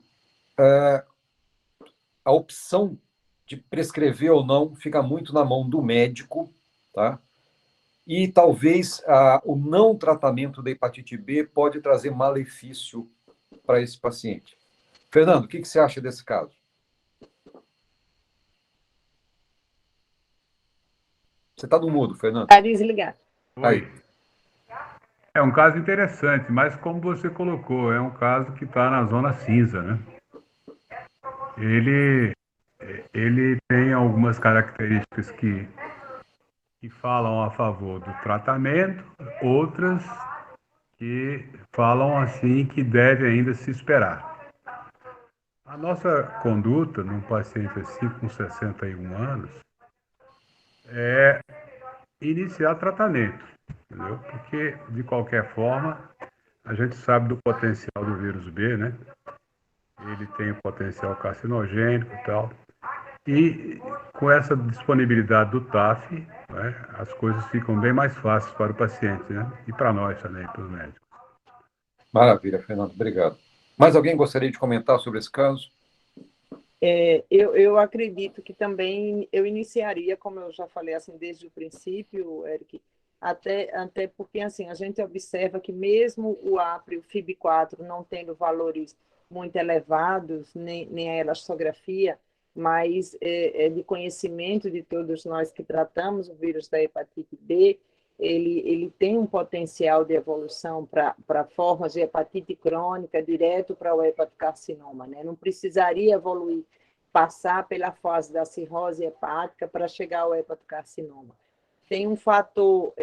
a opção de prescrever ou não fica muito na mão do médico, tá? E talvez o não tratamento da hepatite B pode trazer malefício para esse paciente. Fernando, o que você acha desse caso? Você está no mudo, Fernando. Está desligado. Oi. É um caso interessante, mas como você colocou, é um caso que está na zona cinza, né? Ele tem algumas características que falam a favor do tratamento, outras que falam assim que deve ainda se esperar. A nossa conduta num paciente assim com 61 anos é iniciar tratamento, entendeu? Porque, de qualquer forma, a gente sabe do potencial do vírus B, né? Ele tem o potencial carcinogênico e tal. E com essa disponibilidade do TAF, né, as coisas ficam bem mais fáceis para o paciente, né? E para nós também, para os médicos. Maravilha, Fernando, obrigado. Mais alguém gostaria de comentar sobre esse caso? Eu acredito que também eu iniciaria, como eu já falei assim desde o princípio, Eric, até porque assim, a gente observa que mesmo o APRE, o FIB4, não tendo valores muito elevados, nem a elastografia, mas é de conhecimento de todos nós que tratamos o vírus da hepatite B, ele tem um potencial de evolução para formas de hepatite crônica, direto para o hepatocarcinoma, né? Não precisaria evoluir, passar pela fase da cirrose hepática para chegar ao hepatocarcinoma. Tem um fator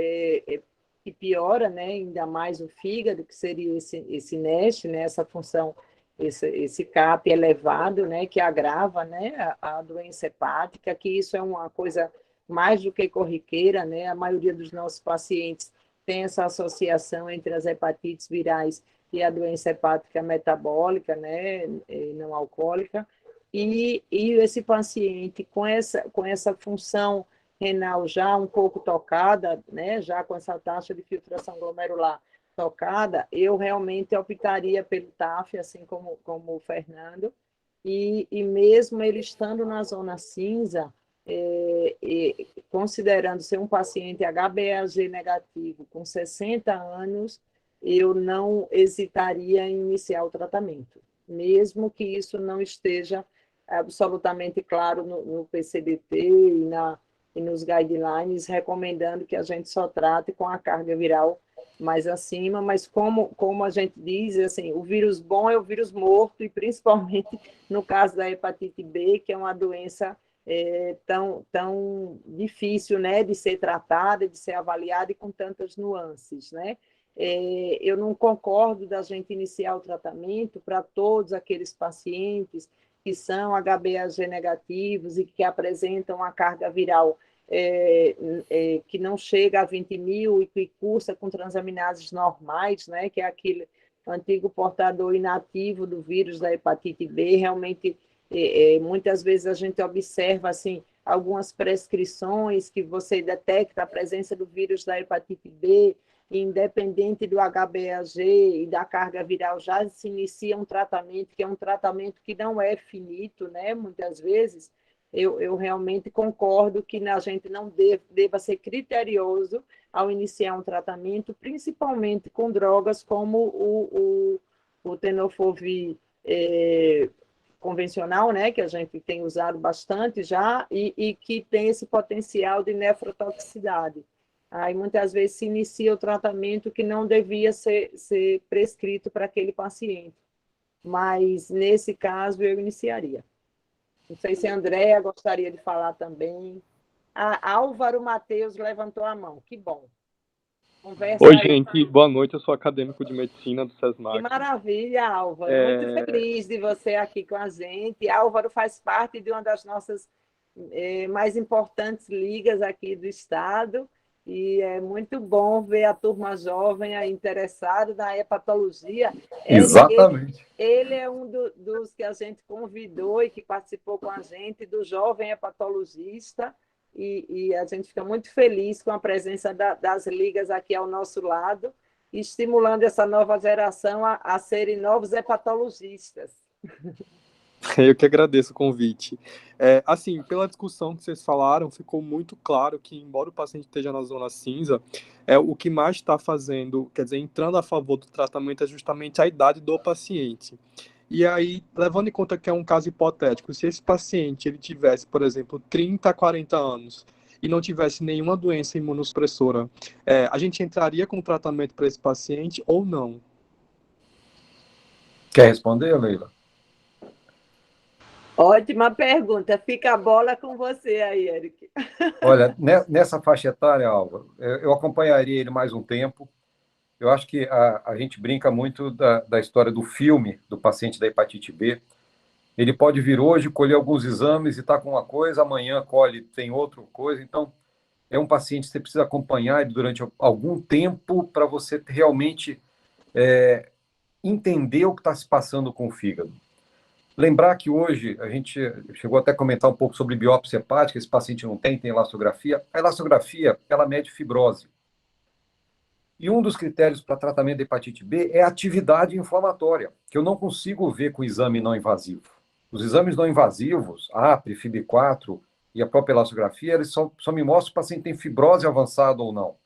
que piora, né, ainda mais o fígado, que seria esse NASH, né, essa função, esse CAP elevado, né, que agrava, né, a doença hepática, que isso é uma coisa mais do que corriqueira, né, a maioria dos nossos pacientes tem essa associação entre as hepatites virais e a doença hepática metabólica, né, não alcoólica, e esse paciente com essa função renal já um pouco tocada, né, já com essa taxa de filtração glomerular tocada, eu realmente optaria pelo TAF, assim como o Fernando, e mesmo ele estando na zona cinza, considerando ser um paciente HbA1c negativo com 60 anos, eu não hesitaria em iniciar o tratamento, mesmo que isso não esteja absolutamente claro no PCDT e nos guidelines, recomendando que a gente só trate com a carga viral mais acima, mas como a gente diz, assim, o vírus bom é o vírus morto, e principalmente no caso da hepatite B, que é uma doença tão difícil, né, de ser tratada, de ser avaliada e com tantas nuances, né? Eu não concordo da gente iniciar o tratamento para todos aqueles pacientes que são HbA1c negativos e que apresentam a carga viral que não chega a 20.000 e que cursa com transaminases normais, né, que é aquele antigo portador inativo do vírus da hepatite B. Realmente, muitas vezes a gente observa assim, algumas prescrições que você detecta a presença do vírus da hepatite B, independente do HbA1c e da carga viral, já se inicia um tratamento que é um tratamento que não é finito, né, muitas vezes. Eu realmente concordo que a gente não deva ser criterioso ao iniciar um tratamento, principalmente com drogas como o tenofovir convencional, né, que a gente tem usado bastante já, e que tem esse potencial de nefrotoxicidade. Aí muitas vezes se inicia o tratamento que não devia ser prescrito para aquele paciente. Mas nesse caso eu iniciaria. Não sei se a Andréa gostaria de falar também. Álvaro Matheus levantou a mão. Que bom. Conversa. Oi, gente. Boa noite. Eu sou acadêmico de medicina do SESMAC. Que maravilha, Álvaro. Muito feliz de você aqui com a gente. Álvaro faz parte de uma das nossas mais importantes ligas aqui do Estado. E é muito bom ver a turma jovem interessada na hepatologia. Exatamente. Ele é um dos que a gente convidou e que participou com a gente, do jovem hepatologista, e a gente fica muito feliz com a presença das ligas aqui ao nosso lado, estimulando essa nova geração a serem novos hepatologistas. Eu que agradeço o convite. Assim, pela discussão que vocês falaram, ficou muito claro que, embora o paciente esteja na zona cinza, o que mais está fazendo, quer dizer, entrando a favor do tratamento é justamente a idade do paciente. E aí, levando em conta que é um caso hipotético, se esse paciente ele tivesse, por exemplo, 30 a 40 anos e não tivesse nenhuma doença imunossupressora, a gente entraria com tratamento para esse paciente ou não? Quer responder, Leila? Ótima pergunta. Fica a bola com você aí, Eric. Olha, nessa faixa etária, Álvaro, eu acompanharia ele mais um tempo. Eu acho que a gente brinca muito da história do filme do paciente da hepatite B. Ele pode vir hoje, colher alguns exames e está com uma coisa, amanhã tem outra coisa. Então, é um paciente que você precisa acompanhar durante algum tempo para você realmente entender o que está se passando com o fígado. Lembrar que hoje, a gente chegou até a comentar um pouco sobre biópsia hepática, esse paciente não tem elastografia. A elastografia, ela mede fibrose. E um dos critérios para tratamento da hepatite B é a atividade inflamatória, que eu não consigo ver com o exame não invasivo. Os exames não invasivos, APRE, FIB4 e a própria elastografia, eles só me mostram se o paciente tem fibrose avançada ou não.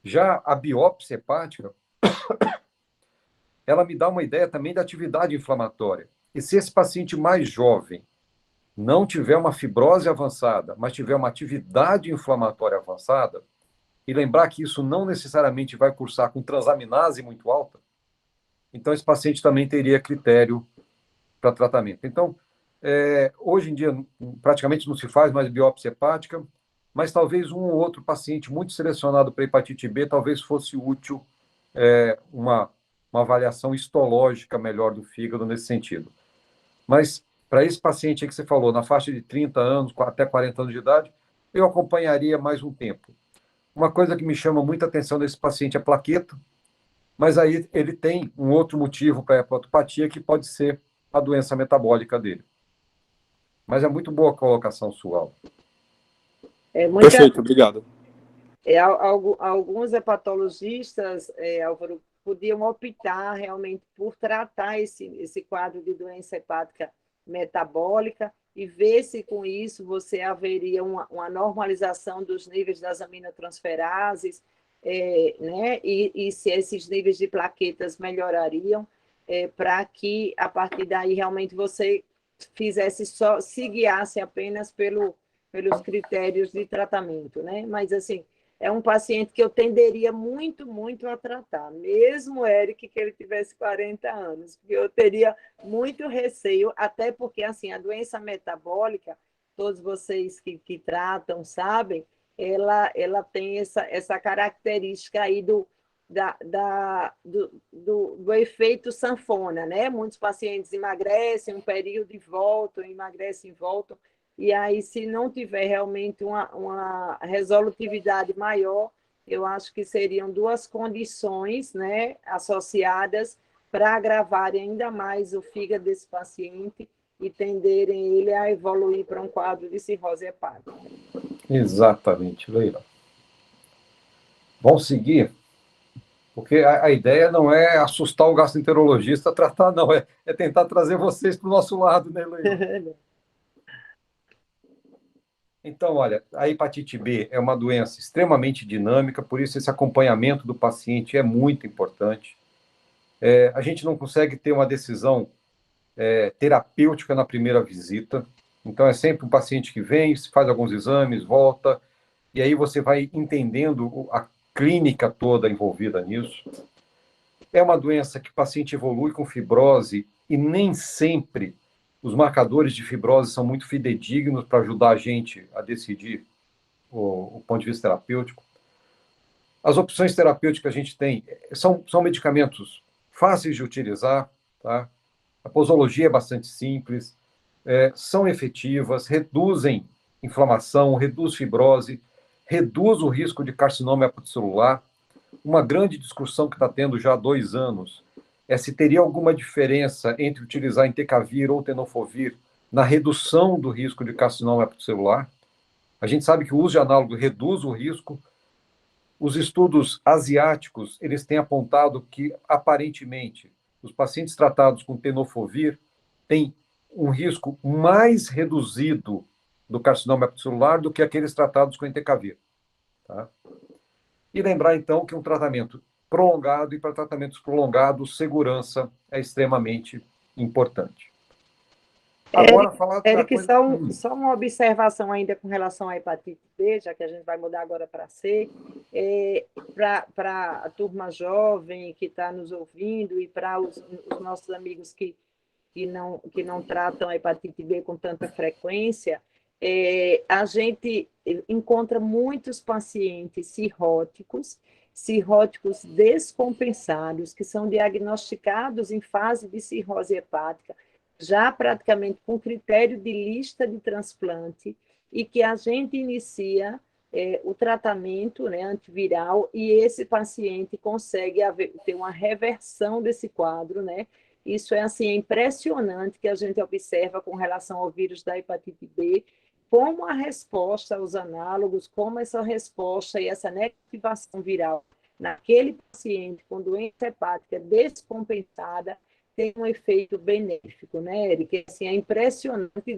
Já a biópsia hepática, ela me dá uma ideia também da atividade inflamatória. E se esse paciente mais jovem não tiver uma fibrose avançada, mas tiver uma atividade inflamatória avançada, e lembrar que isso não necessariamente vai cursar com transaminase muito alta, então esse paciente também teria critério para tratamento. Então, hoje em dia, praticamente não se faz mais biópsia hepática, mas talvez um ou outro paciente muito selecionado para hepatite B, talvez fosse útil uma avaliação histológica melhor do fígado nesse sentido. Mas, para esse paciente aí que você falou, na faixa de 30 anos, até 40 anos de idade, eu acompanharia mais um tempo. Uma coisa que me chama muita atenção desse paciente é plaqueta, mas aí ele tem um outro motivo para a hepatopatia, que pode ser a doença metabólica dele. Mas é muito boa a colocação sua. Perfeito, obrigado. Alguns hepatologistas, Álvaro, podiam optar realmente por tratar esse quadro de doença hepática metabólica e ver se com isso você haveria uma normalização dos níveis das aminotransferases, né? E se esses níveis de plaquetas melhorariam, para que, a partir daí, realmente você se guiasse apenas pelos critérios de tratamento, né? Mas, assim, é um paciente que eu tenderia muito, muito a tratar, mesmo Eric, que ele tivesse 40 anos, porque eu teria muito receio, até porque, assim, a doença metabólica, todos vocês que tratam sabem, ela tem essa característica aí do efeito sanfona, né? Muitos pacientes emagrecem um período e voltam, emagrecem e voltam, e aí, se não tiver realmente uma resolutividade maior, eu acho que seriam duas condições, né, associadas para agravarem ainda mais o fígado desse paciente e tenderem ele a evoluir para um quadro de cirrose hepática. Exatamente, Leila. Vamos seguir? Porque a ideia não é assustar o gastroenterologista a tratar, não, é tentar trazer vocês para o nosso lado, né, Leila? Então, olha, a hepatite B é uma doença extremamente dinâmica, por isso esse acompanhamento do paciente é muito importante. A gente não consegue ter uma decisão terapêutica na primeira visita, então é sempre um paciente que vem, faz alguns exames, volta, e aí você vai entendendo a clínica toda envolvida nisso. É uma doença que o paciente evolui com fibrose e nem sempre os marcadores de fibrose são muito fidedignos para ajudar a gente a decidir o ponto de vista terapêutico. As opções terapêuticas que a gente tem são medicamentos fáceis de utilizar, tá? A posologia é bastante simples, são efetivas, reduzem inflamação, reduz fibrose, reduz o risco de carcinoma hepatocelular. Uma grande discussão que está tendo já há 2 anos é se teria alguma diferença entre utilizar entecavir ou tenofovir na redução do risco de carcinoma hepatocelular. A gente sabe que o uso de análogo reduz o risco. Os estudos asiáticos, eles têm apontado que, aparentemente, os pacientes tratados com tenofovir têm um risco mais reduzido do carcinoma hepatocelular do que aqueles tratados com entecavir. Tá? E lembrar, então, que um tratamento prolongado, e para tratamentos prolongados, segurança é extremamente importante. Agora, falar Eric, só uma observação ainda com relação à hepatite B, já que a gente vai mudar agora para C, para a turma jovem que está nos ouvindo e para os nossos amigos que não tratam a hepatite B com tanta frequência, a gente encontra muitos pacientes cirróticos descompensados, que são diagnosticados em fase de cirrose hepática, já praticamente com critério de lista de transplante, e que a gente inicia o tratamento, né, antiviral, e esse paciente consegue ter uma reversão desse quadro, né, Isso é assim, é impressionante que a gente observa com relação ao vírus da hepatite B, como a resposta aos análogos, como essa resposta e essa negativação viral naquele paciente com doença hepática descompensada tem um efeito benéfico, né, Eric? Assim, é impressionante,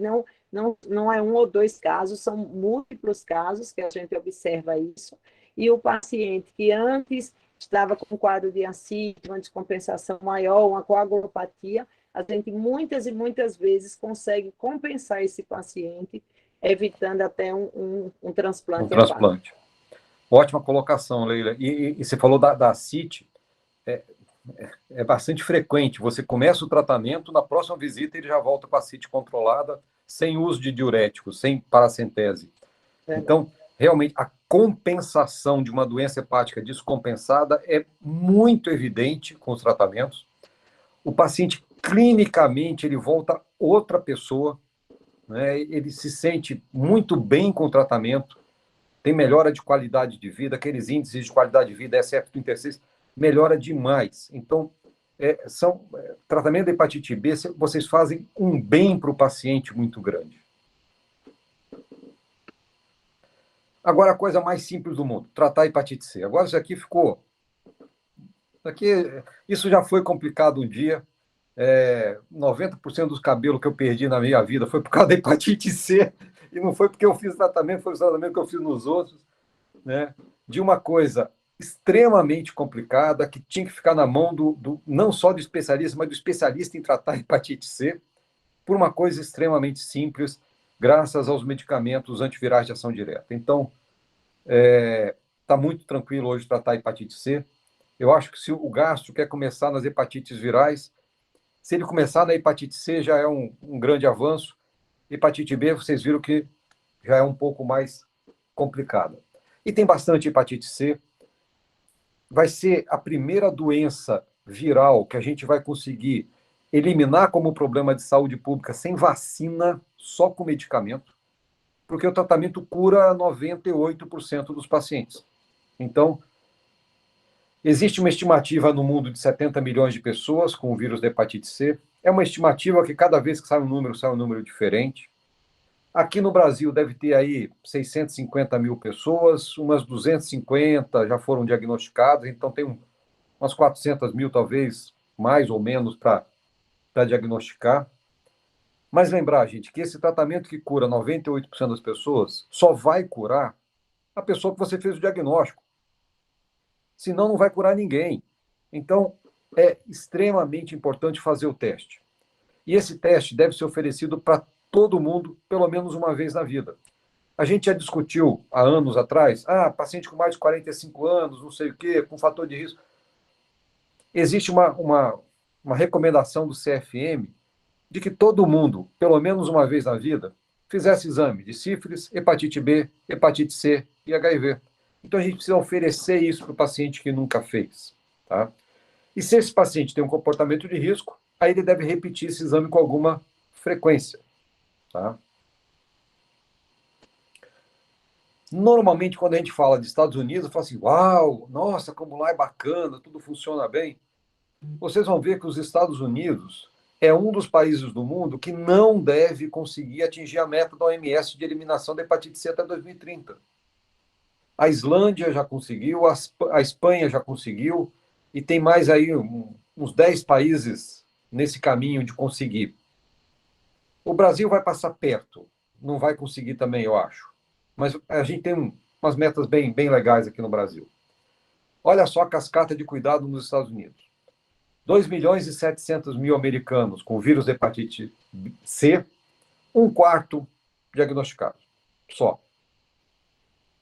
não é um ou dois casos, são múltiplos casos que a gente observa isso, e o paciente que antes estava com um quadro de ascite, uma descompensação maior, uma coagulopatia, a gente muitas e muitas vezes consegue compensar esse paciente, evitando até um transplante. Um transplante. Ótima colocação, Leila. E você falou da ascite, é bastante frequente. Você começa o tratamento, na próxima visita ele já volta com a ascite controlada, sem uso de diuréticos, sem paracentese. Então, realmente, a compensação de uma doença hepática descompensada é muito evidente com os tratamentos. O paciente, clinicamente, ele volta outra pessoa, né? Ele se sente muito bem com o tratamento, tem melhora de qualidade de vida, aqueles índices de qualidade de vida, SF36, melhora demais. Então, tratamento da hepatite B, vocês fazem um bem para o paciente muito grande. Agora, a coisa mais simples do mundo, tratar a hepatite C. Agora, isso aqui ficou... Isso já foi complicado um dia. 90% dos cabelos que eu perdi na minha vida foi por causa da hepatite C, e não foi porque eu fiz tratamento, foi o tratamento que eu fiz nos outros, né? De uma coisa extremamente complicada, que tinha que ficar na mão não só do especialista, mas do especialista em tratar a hepatite C, por uma coisa extremamente simples, graças aos medicamentos antivirais de ação direta. Então, está muito tranquilo hoje tratar a hepatite C. Eu acho que se o gastro quer começar nas hepatites virais, se ele começar na hepatite C, já é um grande avanço. Hepatite B, vocês viram que já é um pouco mais complicada. E tem bastante hepatite C. Vai ser a primeira doença viral que a gente vai conseguir eliminar como problema de saúde pública sem vacina, só com medicamento, porque o tratamento cura 98% dos pacientes. Então, existe uma estimativa no mundo de 70 milhões de pessoas com o vírus da hepatite C. É uma estimativa que cada vez que sai um número diferente. Aqui no Brasil deve ter aí 650 mil pessoas, umas 250 já foram diagnosticadas, então tem umas 400 mil, talvez, mais ou menos, para diagnosticar. Mas lembrar, gente, que esse tratamento que cura 98% das pessoas só vai curar a pessoa que você fez o diagnóstico. Senão não vai curar ninguém. Então, é extremamente importante fazer o teste. E esse teste deve ser oferecido para todo mundo, pelo menos uma vez na vida. A gente já discutiu há anos atrás, paciente com mais de 45 anos, não sei o quê, com fator de risco. Existe uma recomendação do CFM de que todo mundo, pelo menos uma vez na vida, fizesse exame de sífilis, hepatite B, hepatite C e HIV. Então, a gente precisa oferecer isso para o paciente que nunca fez. Tá? E se esse paciente tem um comportamento de risco, aí ele deve repetir esse exame com alguma frequência. Tá? Normalmente, quando a gente fala de Estados Unidos, fala assim, uau, nossa, como lá é bacana, tudo funciona bem. Vocês vão ver que os Estados Unidos é um dos países do mundo que não deve conseguir atingir a meta da OMS de eliminação da hepatite C até 2030. A Islândia já conseguiu, a Espanha já conseguiu, e tem mais aí uns 10 países nesse caminho de conseguir. O Brasil vai passar perto, não vai conseguir também, eu acho. Mas a gente tem umas metas bem legais aqui no Brasil. Olha só a cascata de cuidado nos Estados Unidos. 2.700.000 americanos com vírus de hepatite C, 1/4 diagnosticado, só.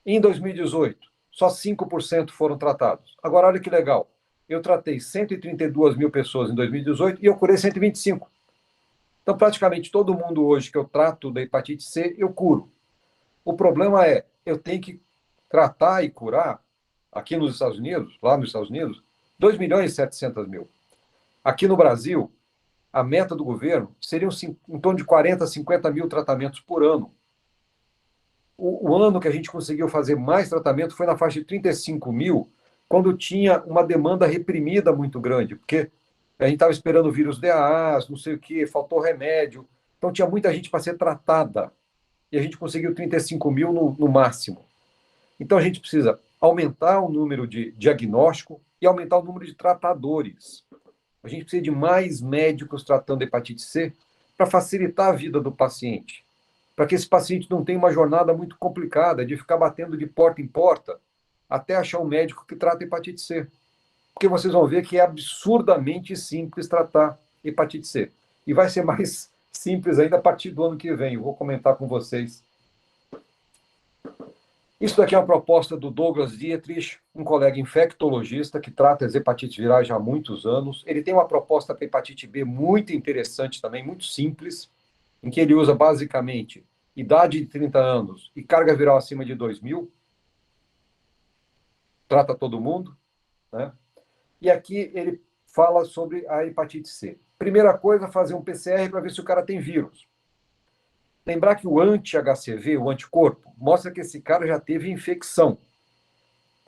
Em 2018, só 5% foram tratados. Agora, olha que legal. Eu tratei 132 mil pessoas em 2018 e eu curei 125. Então, praticamente todo mundo hoje que eu trato da hepatite C, eu curo. O problema é, eu tenho que tratar e curar, aqui nos Estados Unidos, lá nos Estados Unidos, 2.700.000. Aqui no Brasil, a meta do governo seriam em torno de 40, 50 mil tratamentos por ano. O ano que a gente conseguiu fazer mais tratamento foi na faixa de 35 mil, quando tinha uma demanda reprimida muito grande, porque A gente estava esperando o vírus DAAs, não sei o quê, faltou remédio. Então, tinha muita gente para ser tratada. E a gente conseguiu 35 mil no máximo. Então, a gente precisa aumentar o número de diagnóstico e aumentar o número de tratadores. A gente precisa de mais médicos tratando hepatite C para facilitar a vida do paciente, para que esse paciente não tenha uma jornada muito complicada de ficar batendo de porta em porta até achar um médico que trata hepatite C. Porque vocês vão ver que é absurdamente simples tratar hepatite C. E vai ser mais simples ainda a partir do ano que vem. Eu vou comentar com vocês. Isso daqui é uma proposta do Douglas Dietrich, um colega infectologista que trata as hepatites virais já há muitos anos. Ele tem uma proposta para hepatite B muito interessante também, muito simples, em que ele usa basicamente idade de 30 anos e carga viral acima de 2.000. Trata todo mundo, né? E aqui ele fala sobre a hepatite C. Primeira coisa, fazer um PCR para ver se o cara tem vírus. Lembrar que o anti-HCV, o anticorpo, mostra que esse cara já teve infecção.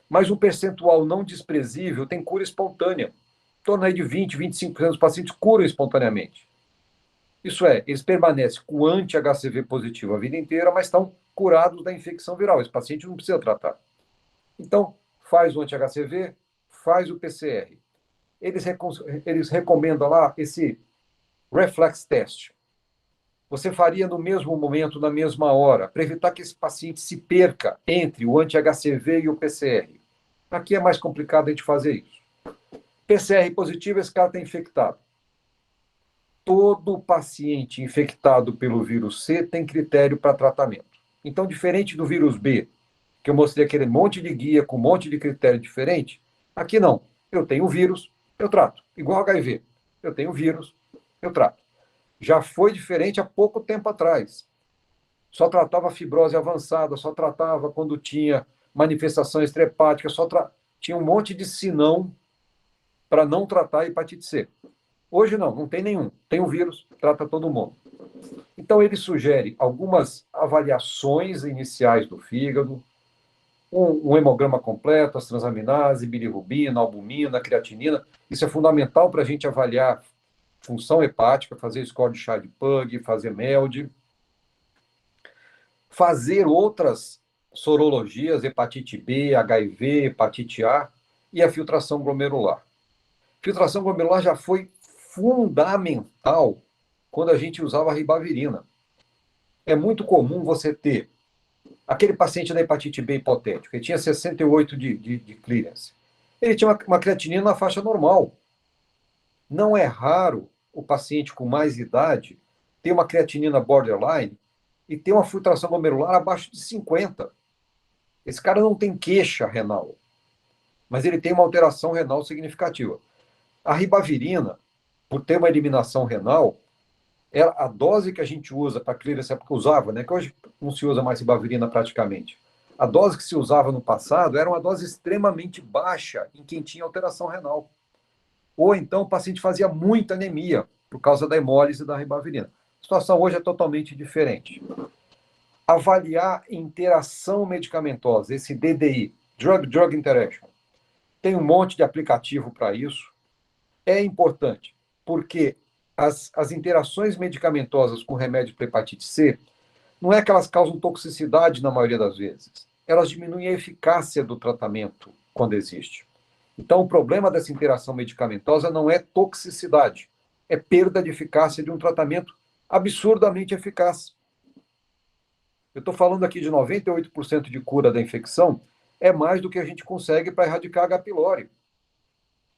Mas um percentual não desprezível tem cura espontânea. Em torno aí de 20, 25% dos pacientes curam espontaneamente. Isso é, eles permanecem com anti-HCV positivo a vida inteira, mas estão curados da infecção viral. Esse paciente não precisa tratar. Então, faz o anti-HCV, faz o PCR. Eles recomendam lá esse reflex test. Você faria no mesmo momento, na mesma hora, para evitar que esse paciente se perca entre o anti-HCV e o PCR. Aqui é mais complicado a gente fazer isso. PCR positivo, esse cara está infectado. Todo paciente infectado pelo vírus C tem critério para tratamento. Então, diferente do vírus B, que eu mostrei aquele monte de guia com um monte de critério diferente, aqui não. Eu tenho o vírus, eu trato. Igual HIV. Eu tenho o vírus, eu trato. Já foi diferente há pouco tempo atrás. Só tratava fibrose avançada, só tratava quando tinha manifestação extrahepática, tinha um monte de senão para não tratar a hepatite C. Hoje não tem nenhum. Tem o vírus, trata todo mundo. Então ele sugere algumas avaliações iniciais do fígado, um hemograma completo, as transaminase, bilirrubina, albumina, creatinina. Isso é fundamental para a gente avaliar função hepática, fazer score de Child-Pugh, fazer MELD, fazer outras sorologias, hepatite B, HIV, hepatite A e a filtração glomerular. Filtração glomerular já foi fundamental quando a gente usava a ribavirina. É muito comum você ter aquele paciente da hepatite B hipotético, ele tinha 68 de clearance. Ele tinha uma creatinina na faixa normal. Não é raro o paciente com mais idade ter uma creatinina borderline e ter uma filtração glomerular abaixo de 50. Esse cara não tem queixa renal, mas ele tem uma alteração renal significativa. A ribavirina, por ter uma eliminação renal, a dose que a gente usa para clearance, época usava, né, que hoje não se usa mais ribavirina praticamente. A dose que se usava no passado era uma dose extremamente baixa em quem tinha alteração renal. Ou então o paciente fazia muita anemia por causa da hemólise da ribavirina. A situação hoje é totalmente diferente. Avaliar interação medicamentosa, esse DDI, Drug-Drug Interaction. Tem um monte de aplicativo para isso. É importante, porque as interações medicamentosas com remédio para hepatite C, não é que elas causam toxicidade na maioria das vezes. Elas diminuem a eficácia do tratamento quando existe. Então, o problema dessa interação medicamentosa não é toxicidade, é perda de eficácia de um tratamento absurdamente eficaz. Eu estou falando aqui de 98% de cura da infecção, é mais do que a gente consegue para erradicar H. pylori.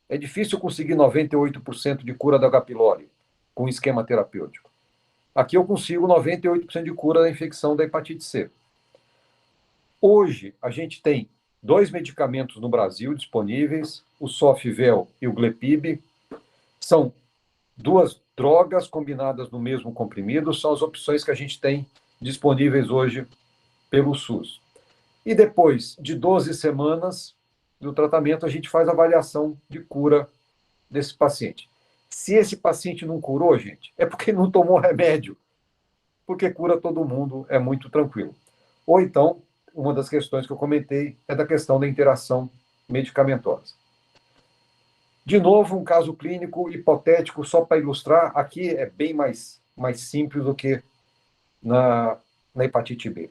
É difícil conseguir 98% de cura da H. pylori com um esquema terapêutico. Aqui eu consigo 98% de cura da infecção da hepatite C. Hoje, a gente tem 2 medicamentos no Brasil disponíveis, o Sofvel e o Glepib. São 2 drogas combinadas no mesmo comprimido, são as opções que a gente tem disponíveis hoje pelo SUS. E depois de 12 semanas do tratamento, a gente faz a avaliação de cura desse paciente. Se esse paciente não curou, gente, é porque não tomou remédio, porque cura todo mundo, é muito tranquilo. Ou então, uma das questões que eu comentei é da questão da interação medicamentosa. De novo, um caso clínico hipotético, só para ilustrar, aqui é bem mais simples do que na hepatite B.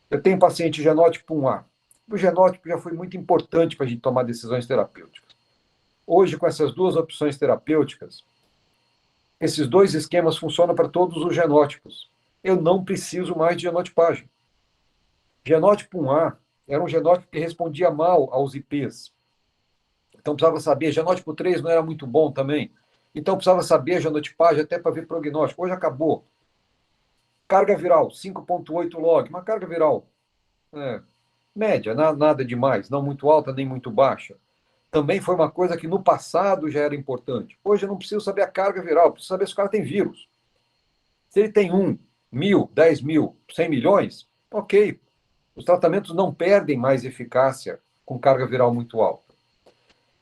Eu tenho paciente genótipo 1A. O genótipo já foi muito importante para a gente tomar decisões terapêuticas. Hoje, com essas duas opções terapêuticas, esses dois esquemas funcionam para todos os genótipos. Eu não preciso mais de genotipagem. Genótipo 1A era um genótipo que respondia mal aos IPs. Então, precisava saber. Genótipo 3 não era muito bom também. Então, precisava saber a genotipagem até para ver prognóstico. Hoje acabou. Carga viral, 5,8 log. Uma carga viral média, nada demais. Não muito alta, nem muito baixa. Também foi uma coisa que no passado já era importante. Hoje eu não preciso saber a carga viral, preciso saber se o cara tem vírus. Se ele tem 1, 1.000, 10.000, 100 milhões, ok. Os tratamentos não perdem mais eficácia com carga viral muito alta.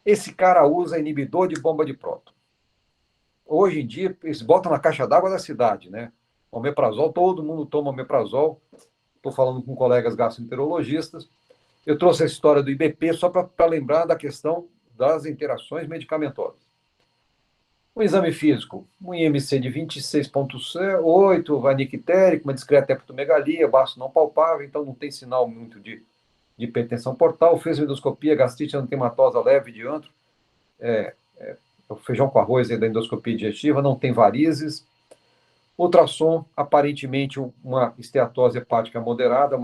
Esse cara usa inibidor de bomba de próton. Hoje em dia, eles botam na caixa d'água da cidade, né? Omeprazol, todo mundo toma omeprazol. Estou falando com colegas gastroenterologistas. Eu trouxe a história do IBP só para lembrar da questão das interações medicamentosas. Um exame físico, um IMC de 26,8, vai nictérico, uma discreta hepatomegalia, baço não palpável, então não tem sinal muito de hipertensão portal, fez endoscopia, gastrite antematosa leve de antro, o feijão com arroz da endoscopia digestiva, não tem varizes. Ultrassom, aparentemente uma esteatose hepática moderada,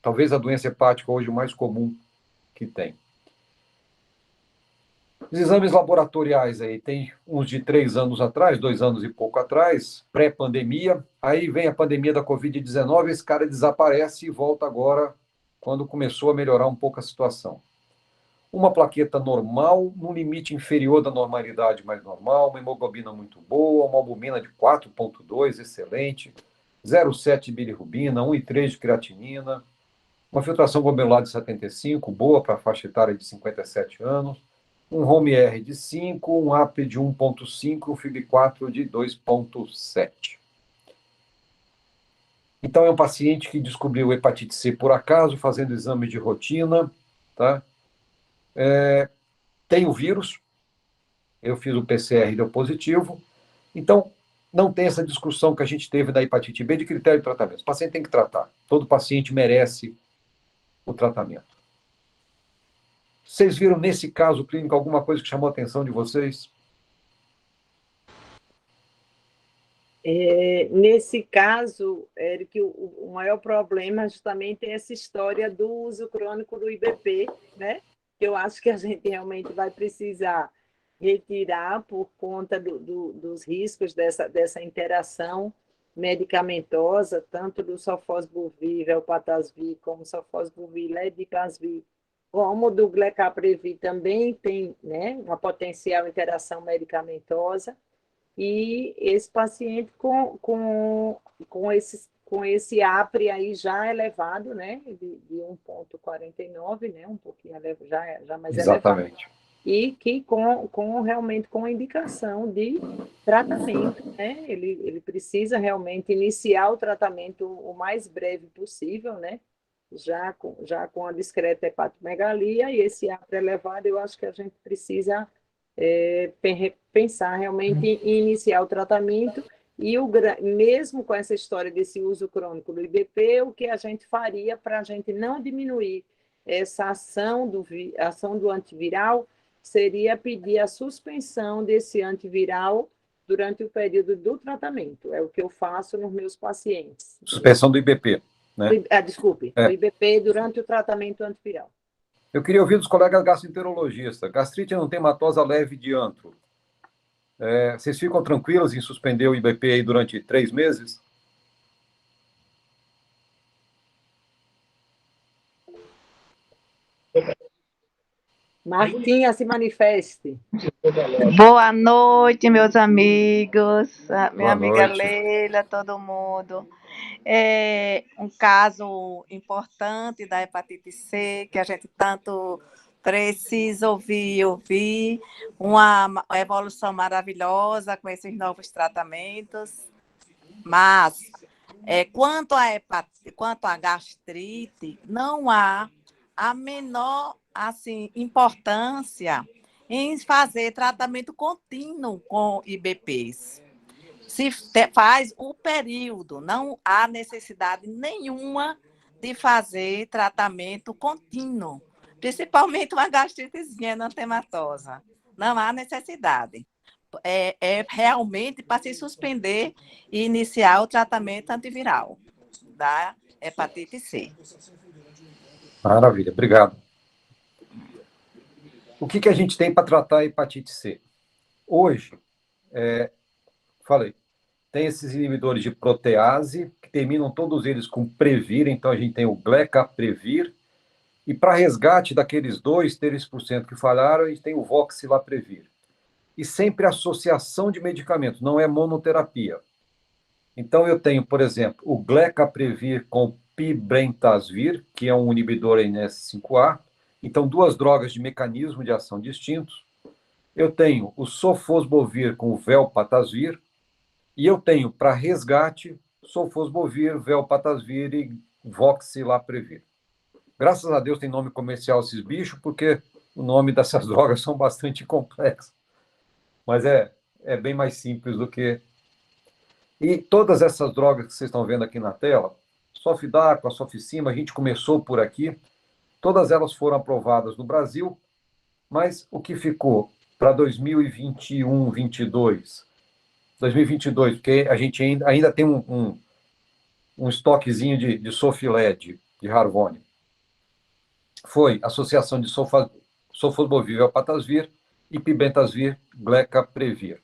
talvez a doença hepática hoje mais comum que tem. Os exames laboratoriais aí, tem uns de 3 anos atrás, 2 anos e pouco atrás, pré-pandemia, aí vem a pandemia da Covid-19, esse cara desaparece e volta agora, quando começou a melhorar um pouco a situação. Uma plaqueta normal, no limite inferior da normalidade mais normal, uma hemoglobina muito boa, uma albumina de 4,2, excelente, 0,7 bilirrubina, 1,3 de creatinina, uma filtração glomerular de 75, boa para a faixa etária de 57 anos, um HOME-R de 5, um AP de 1,5, um FIB4 de 2,7. Então, é um paciente que descobriu hepatite C por acaso, fazendo exame de rotina, tá? Tem o vírus, eu fiz o PCR e deu positivo, então não tem essa discussão que a gente teve da hepatite B de critério de tratamento. O paciente tem que tratar, todo paciente merece o tratamento. Vocês viram nesse caso clínico alguma coisa que chamou a atenção de vocês? Nesse caso, Eric, o maior problema justamente é essa história do uso crônico do IBP, né? Eu acho que a gente realmente vai precisar retirar por conta dos riscos dessa interação medicamentosa, tanto do sofosbuvir, velpatasvir, como sofosbuvir, ledipasvir, como do glecaprevir também tem, né, uma potencial interação medicamentosa, e esse paciente com esse APRE aí já elevado, né, de 1,49, né, um pouquinho já mais Exatamente. Elevado, e que realmente com indicação de tratamento, né, ele precisa realmente iniciar o tratamento o mais breve possível, né, já com a discreta hepatomegalia e esse APRE elevado, eu acho que a gente precisa pensar realmente em iniciar o tratamento, e mesmo com essa história desse uso crônico do IBP, o que a gente faria para a gente não diminuir essa ação do antiviral seria pedir a suspensão desse antiviral durante o período do tratamento. É o que eu faço nos meus pacientes. Suspensão do IBP, né? Desculpe, do IBP durante o tratamento antiviral. Eu queria ouvir dos colegas gastroenterologistas. Gastrite antematosa leve de antro. Vocês ficam tranquilos em suspender o IBP aí durante 3 meses? Martinha, se manifeste. Boa noite, meus amigos, minha amiga noite. Leila, todo mundo. É um caso importante da hepatite C, que a gente tanto precisa ouvir uma evolução maravilhosa com esses novos tratamentos. Mas, quanto à gastrite, não há a menor importância em fazer tratamento contínuo com IBPs. Se faz o período, não há necessidade nenhuma de fazer tratamento contínuo, principalmente uma gastritezinha enantematosa. Não há necessidade. É realmente para se suspender e iniciar o tratamento antiviral da hepatite C. Maravilha, obrigado. O que a gente tem para tratar a hepatite C? Hoje, falei, tem esses inibidores de protease, que terminam todos eles com Previr, então a gente tem o Glecaprevir, e para resgate daqueles 2, 3% que falharam, a gente tem o Voxilaprevir. E sempre associação de medicamentos, não é monoterapia. Então eu tenho, por exemplo, o Glecaprevir com Pibrentasvir, que é um inibidor NS5A, então 2 drogas de mecanismo de ação distintos. Eu tenho o Sofosbuvir com o Velpatasvir, e eu tenho, para resgate, Sofosbuvir, Velpatasvir e Voxilaprevir. Graças a Deus tem nome comercial esses bichos, porque o nome dessas drogas são bastante complexos. Mas é bem mais simples do que... E todas essas drogas que vocês estão vendo aqui na tela, Sofdacla, Sofcima, a gente começou por aqui, todas elas foram aprovadas no Brasil, mas o que ficou para 2021, 2022, porque a gente ainda tem um estoquezinho de Sofled, de Harvoni, foi associação de Sofosbuvir, Velpatasvir e Pibrentasvir, Glecaprevir,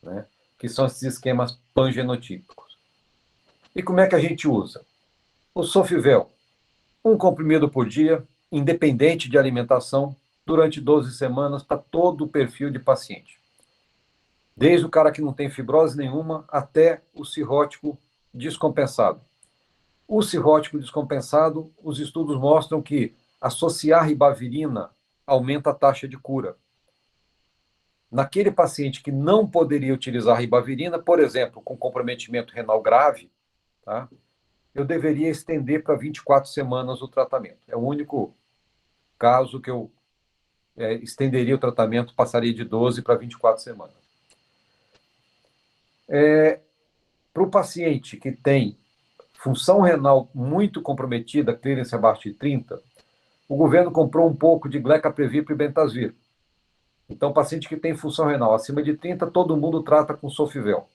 né? Que são esses esquemas pangenotípicos. E como é que a gente usa? O Sofvel, 1 comprimido por dia, independente de alimentação, durante 12 semanas para todo o perfil de paciente. Desde o cara que não tem fibrose nenhuma até o cirrótico descompensado. O cirrótico descompensado, os estudos mostram que associar ribavirina aumenta a taxa de cura. Naquele paciente que não poderia utilizar ribavirina, por exemplo, com comprometimento renal grave, tá? Eu deveria estender para 24 semanas o tratamento. É o único caso que eu estenderia o tratamento, passaria de 12 para 24 semanas. Para o paciente que tem função renal muito comprometida, clearance abaixo de 30, o governo comprou um pouco de Glecaprevir e Pibrentasvir. Então, paciente que tem função renal acima de 30, todo mundo trata com Sofvel.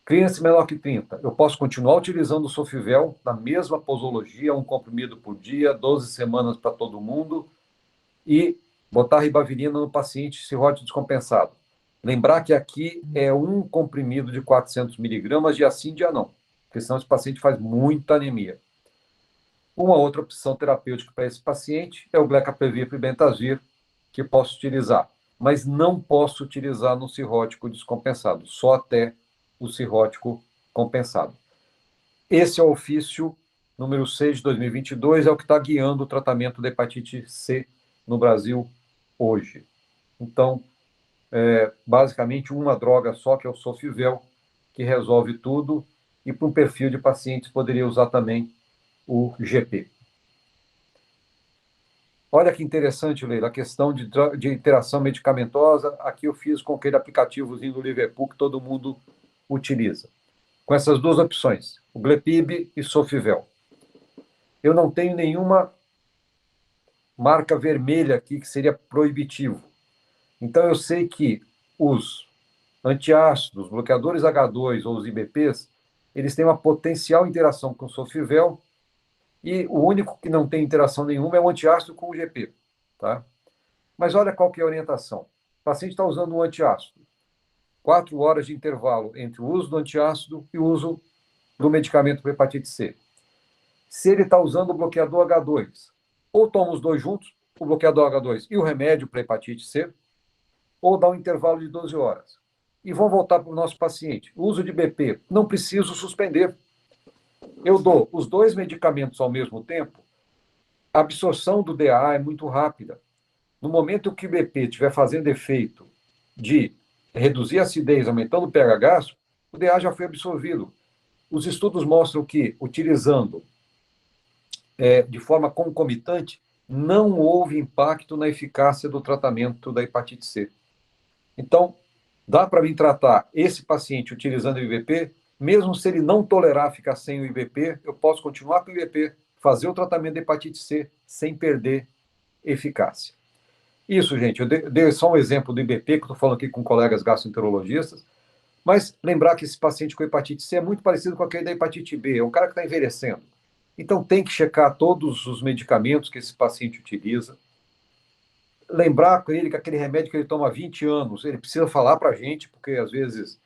Clearance menor que 30, eu posso continuar utilizando o Sofvel na mesma posologia, 1 comprimido por dia, 12 semanas para todo mundo, e botar ribavirina no paciente cirrótico descompensado. Lembrar que aqui é 1 comprimido de 400 miligramas, dia sim, dia não, porque senão esse paciente faz muita anemia. Uma outra opção terapêutica para esse paciente é o Glecaprevir e Pibrentasvir, que posso utilizar, mas não posso utilizar no cirrótico descompensado, só até o cirrótico compensado. Esse é o ofício número 6 de 2022, é o que está guiando o tratamento da hepatite C no Brasil hoje. Então, basicamente, uma droga só, que é o Sofvel, que resolve tudo, e para um perfil de pacientes poderia usar também o GP. Olha que interessante, Leila, a questão de interação medicamentosa. Aqui eu fiz com aquele aplicativozinho do Liverpool que todo mundo utiliza. Com essas 2 opções, o Glepib e Sofvel. Eu não tenho nenhuma marca vermelha aqui que seria proibitivo. Então eu sei que os antiácidos, bloqueadores H2 ou os IBPs, eles têm uma potencial interação com o Sofvel, e o único que não tem interação nenhuma é o antiácido com o GP. Tá? Mas olha qual que é a orientação. O paciente está usando um antiácido. 4 horas de intervalo entre o uso do antiácido e o uso do medicamento para hepatite C. Se ele está usando o bloqueador H2, ou toma os 2 juntos, o bloqueador H2 e o remédio para hepatite C, ou dá um intervalo de 12 horas. E vão voltar para o nosso paciente. O uso de BP, não preciso suspender. Eu dou os 2 medicamentos ao mesmo tempo, a absorção do DA é muito rápida. No momento que o BP estiver fazendo efeito de reduzir a acidez, aumentando o pH gástrico, o DA já foi absorvido. Os estudos mostram que, utilizando de forma concomitante, não houve impacto na eficácia do tratamento da hepatite C. Então, dá para mim tratar esse paciente utilizando o IBP, mesmo se ele não tolerar ficar sem o IBP, eu posso continuar com o IBP, fazer o tratamento da hepatite C sem perder eficácia. Isso, gente, eu dei só um exemplo do IBP, que eu estou falando aqui com colegas gastroenterologistas, mas lembrar que esse paciente com hepatite C é muito parecido com aquele da hepatite B, é um cara que está envelhecendo. Então, tem que checar todos os medicamentos que esse paciente utiliza, lembrar com ele que aquele remédio que ele toma há 20 anos, ele precisa falar para a gente, porque às vezes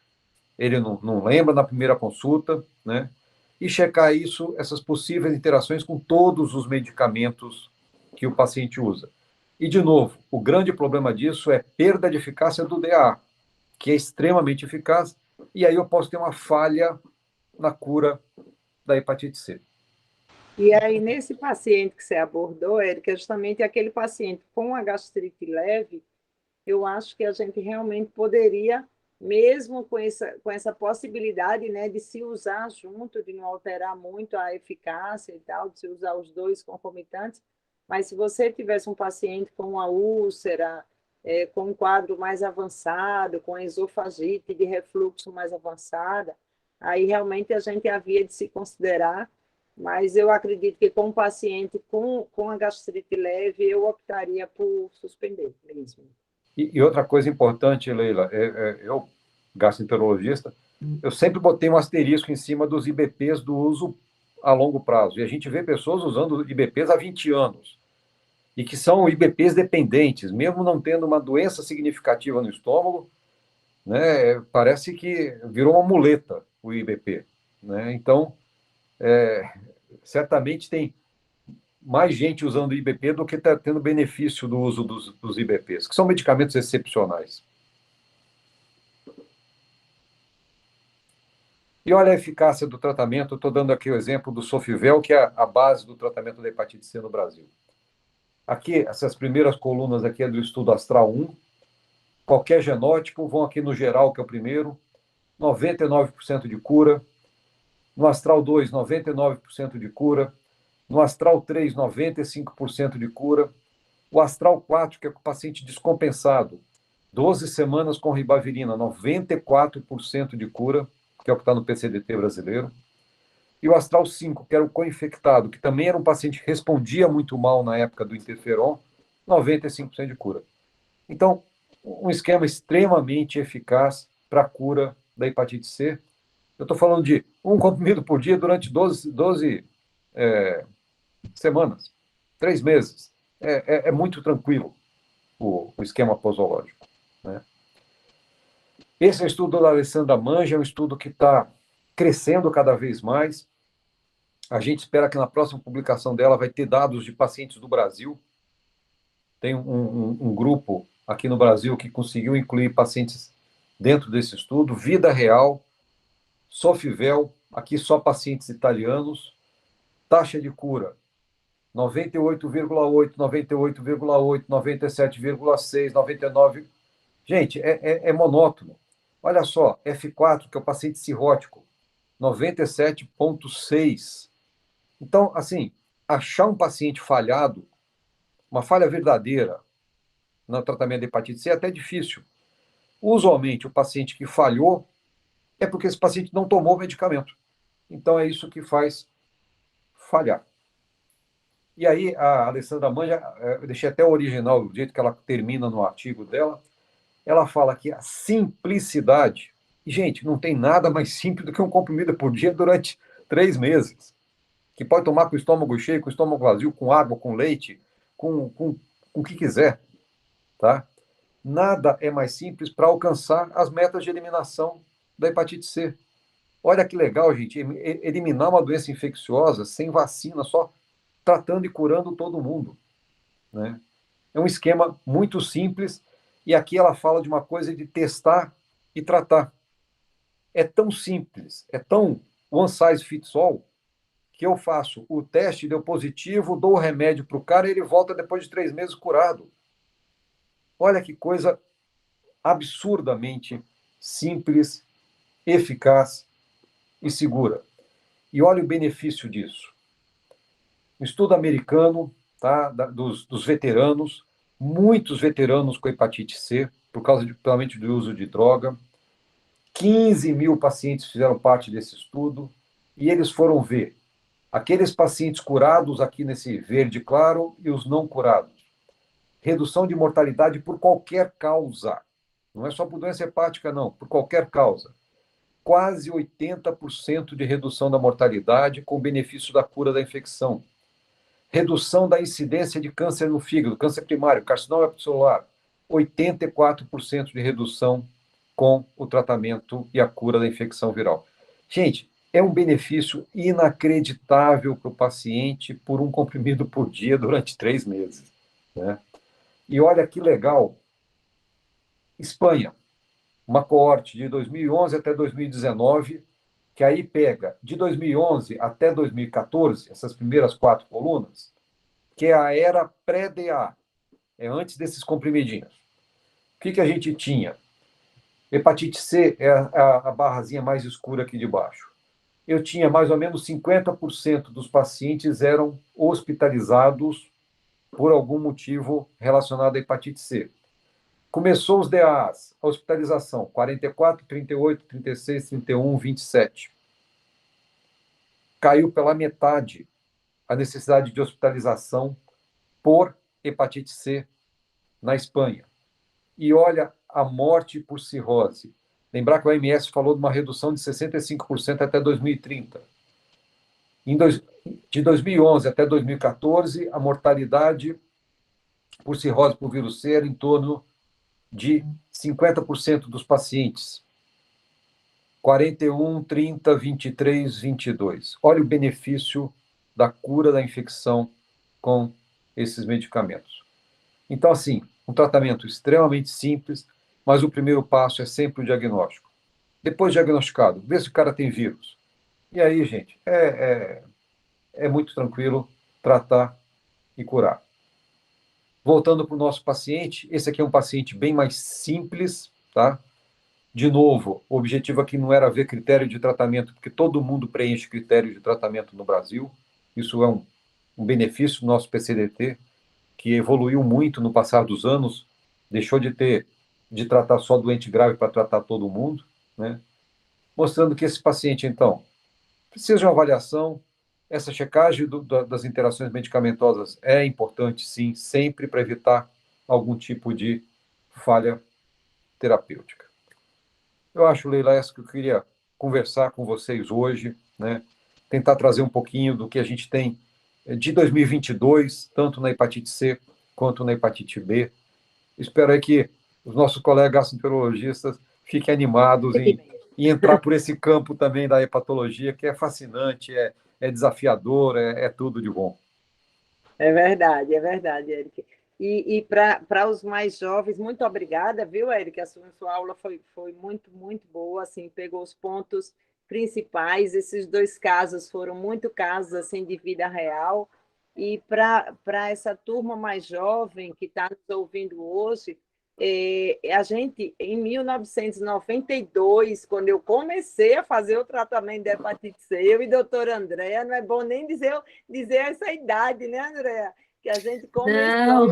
ele não lembra na primeira consulta, né? E checar isso, essas possíveis interações com todos os medicamentos que o paciente usa. E, de novo, o grande problema disso é perda de eficácia do DAA, que é extremamente eficaz, e aí eu posso ter uma falha na cura da hepatite C. E aí, nesse paciente que você abordou, Érica, justamente aquele paciente com a gastrite leve, eu acho que a gente realmente poderia, mesmo com essa possibilidade, né, de se usar junto, de não alterar muito a eficácia e tal, de se usar os dois concomitantes, mas se você tivesse um paciente com uma úlcera, com um quadro mais avançado, com esofagite de refluxo mais avançada, aí realmente a gente havia de se considerar, mas eu acredito que com um paciente com a gastrite leve, eu optaria por suspender mesmo. E outra coisa importante, Leila, eu, gastroenterologista, eu sempre botei um asterisco em cima dos IBPs do uso a longo prazo. E a gente vê pessoas usando IBPs há 20 anos. E que são IBPs dependentes, mesmo não tendo uma doença significativa no estômago, né, parece que virou uma muleta o IBP. Né? Então, certamente tem mais gente usando IBP do que está tendo benefício do uso dos IBPs, que são medicamentos excepcionais. E olha a eficácia do tratamento, estou dando aqui o exemplo do Sofivel, que é a base do tratamento da hepatite C no Brasil. Aqui, essas primeiras colunas aqui é do estudo Astral 1, qualquer genótipo, vão aqui no geral, que é o primeiro, 99% de cura, no Astral 2, 99% de cura, no Astral 3, 95% de cura, o Astral 4, que é com o paciente descompensado, 12 semanas com ribavirina, 94% de cura, que é o que está no PCDT brasileiro, e o Astral 5, que era o co-infectado, que também era um paciente que respondia muito mal na época do interferon, 95% de cura. Então, um esquema extremamente eficaz para a cura da hepatite C. Eu estou falando de um comprimido por dia durante 12 semanas, 3 meses. É muito tranquilo o esquema posológico. Né? Esse é o estudo da Alessandra Manja, é um estudo que está crescendo cada vez mais. A gente espera que na próxima publicação dela vai ter dados de pacientes do Brasil. Tem um grupo aqui no Brasil que conseguiu incluir pacientes dentro desse estudo, vida real, Sofivel, aqui só pacientes italianos, taxa de cura 98,8, 98,8, 97,6, 99. Gente, é monótono. Olha só, F4, que é o paciente cirrótico, 97,6. Então, assim, achar um paciente falhado, uma falha verdadeira no tratamento de hepatite C é até difícil. Usualmente, o paciente que falhou é porque esse paciente não tomou o medicamento. Então, é isso que faz falhar. E aí, a Alessandra Manja, eu deixei até o original, do jeito que ela termina no artigo dela, ela fala que a simplicidade, e, gente, não tem nada mais simples do que um comprimido por dia durante 3 meses, que pode tomar com o estômago cheio, com o estômago vazio, com água, com leite, com o que quiser, tá? Nada é mais simples para alcançar as metas de eliminação da hepatite C. Olha que legal, gente, eliminar uma doença infecciosa sem vacina, só tratando e curando todo mundo. Né? É um esquema muito simples, e aqui ela fala de uma coisa de testar e tratar. É tão simples, é tão one size fits all, que eu faço o teste, deu positivo, dou o remédio para o cara e ele volta depois de 3 meses curado. Olha que coisa absurdamente simples, eficaz e segura. E olha o benefício disso. Um estudo americano tá? Dos veteranos, muitos veteranos com hepatite C, por causa principalmente do uso de droga. 15 mil pacientes fizeram parte desse estudo, e eles foram ver aqueles pacientes curados aqui nesse verde claro e os não curados. Redução de mortalidade por qualquer causa. Não é só por doença hepática, não, por qualquer causa. Quase 80% de redução da mortalidade com benefício da cura da infecção. Redução da incidência de câncer no fígado, câncer primário, carcinoma hepatocelular. 84% de redução com o tratamento e a cura da infecção viral. Gente, é um benefício inacreditável para o paciente por um comprimido por dia durante 3 meses, né? E olha que legal, Espanha, uma coorte de 2011 até 2019, que aí pega de 2011 até 2014, essas primeiras 4 colunas, que é a era pré-DA, é antes desses comprimidinhos. O que a gente tinha? Hepatite C é a barrazinha mais escura aqui de baixo. Eu tinha mais ou menos 50% dos pacientes eram hospitalizados por algum motivo relacionado à hepatite C. Começou os DAs, a hospitalização, 44, 38, 36, 31, 27. Caiu pela metade a necessidade de hospitalização por hepatite C na Espanha. E olha a morte por cirrose. Lembrar que o OMS falou de uma redução de 65% até 2030. De 2011 até 2014, a mortalidade por cirrose por vírus C era em torno de 50% dos pacientes. 41, 30, 23, 22. Olha o benefício da cura da infecção com esses medicamentos. Então, assim, um tratamento extremamente simples, mas o primeiro passo é sempre o diagnóstico. Depois diagnosticado, vê se o cara tem vírus. E aí, gente, é muito tranquilo tratar e curar. Voltando para o nosso paciente, esse aqui é um paciente bem mais simples, tá? De novo, o objetivo aqui não era ver critério de tratamento, porque todo mundo preenche critério de tratamento no Brasil. Isso é um benefício do nosso PCDT, que evoluiu muito no passar dos anos, deixou de tratar só doente grave para tratar todo mundo, né? Mostrando que esse paciente, então, precisa de uma avaliação. Essa checagem das interações medicamentosas é importante, sim, sempre para evitar algum tipo de falha terapêutica. Eu acho, Leila, essa que eu queria conversar com vocês hoje, né? Tentar trazer um pouquinho do que a gente tem de 2022, tanto na hepatite C quanto na hepatite B. Espero aí que os nossos colegas gastroenterologistas fiquem animados em entrar por esse campo também da hepatologia, que é fascinante, é desafiador, é tudo de bom. É verdade, Eric. E para os mais jovens, muito obrigada, viu, Eric? A sua aula foi muito, muito boa, assim, pegou os pontos principais. Esses 2 casos foram muito casos assim, de vida real. E para essa turma mais jovem que está nos ouvindo hoje, a gente, em 1992, quando eu comecei a fazer o tratamento de hepatite C, eu e a doutora Andréa, não é bom nem dizer essa idade, né, Andréa? Que a gente começou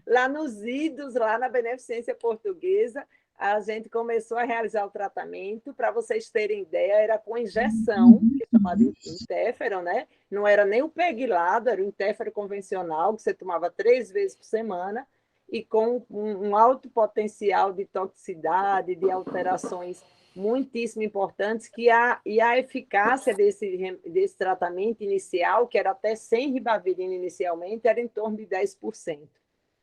lá nos idos, lá na Beneficência Portuguesa, a gente começou a realizar o tratamento. Para vocês terem ideia, era com injeção, que é chamado interferon, né? Não era nem o peguilado, era o interferon convencional, que você tomava 3 vezes por semana, e com um alto potencial de toxicidade, de alterações muitíssimo importantes, e a eficácia desse tratamento inicial, que era até sem ribavirina inicialmente, era em torno de 10%.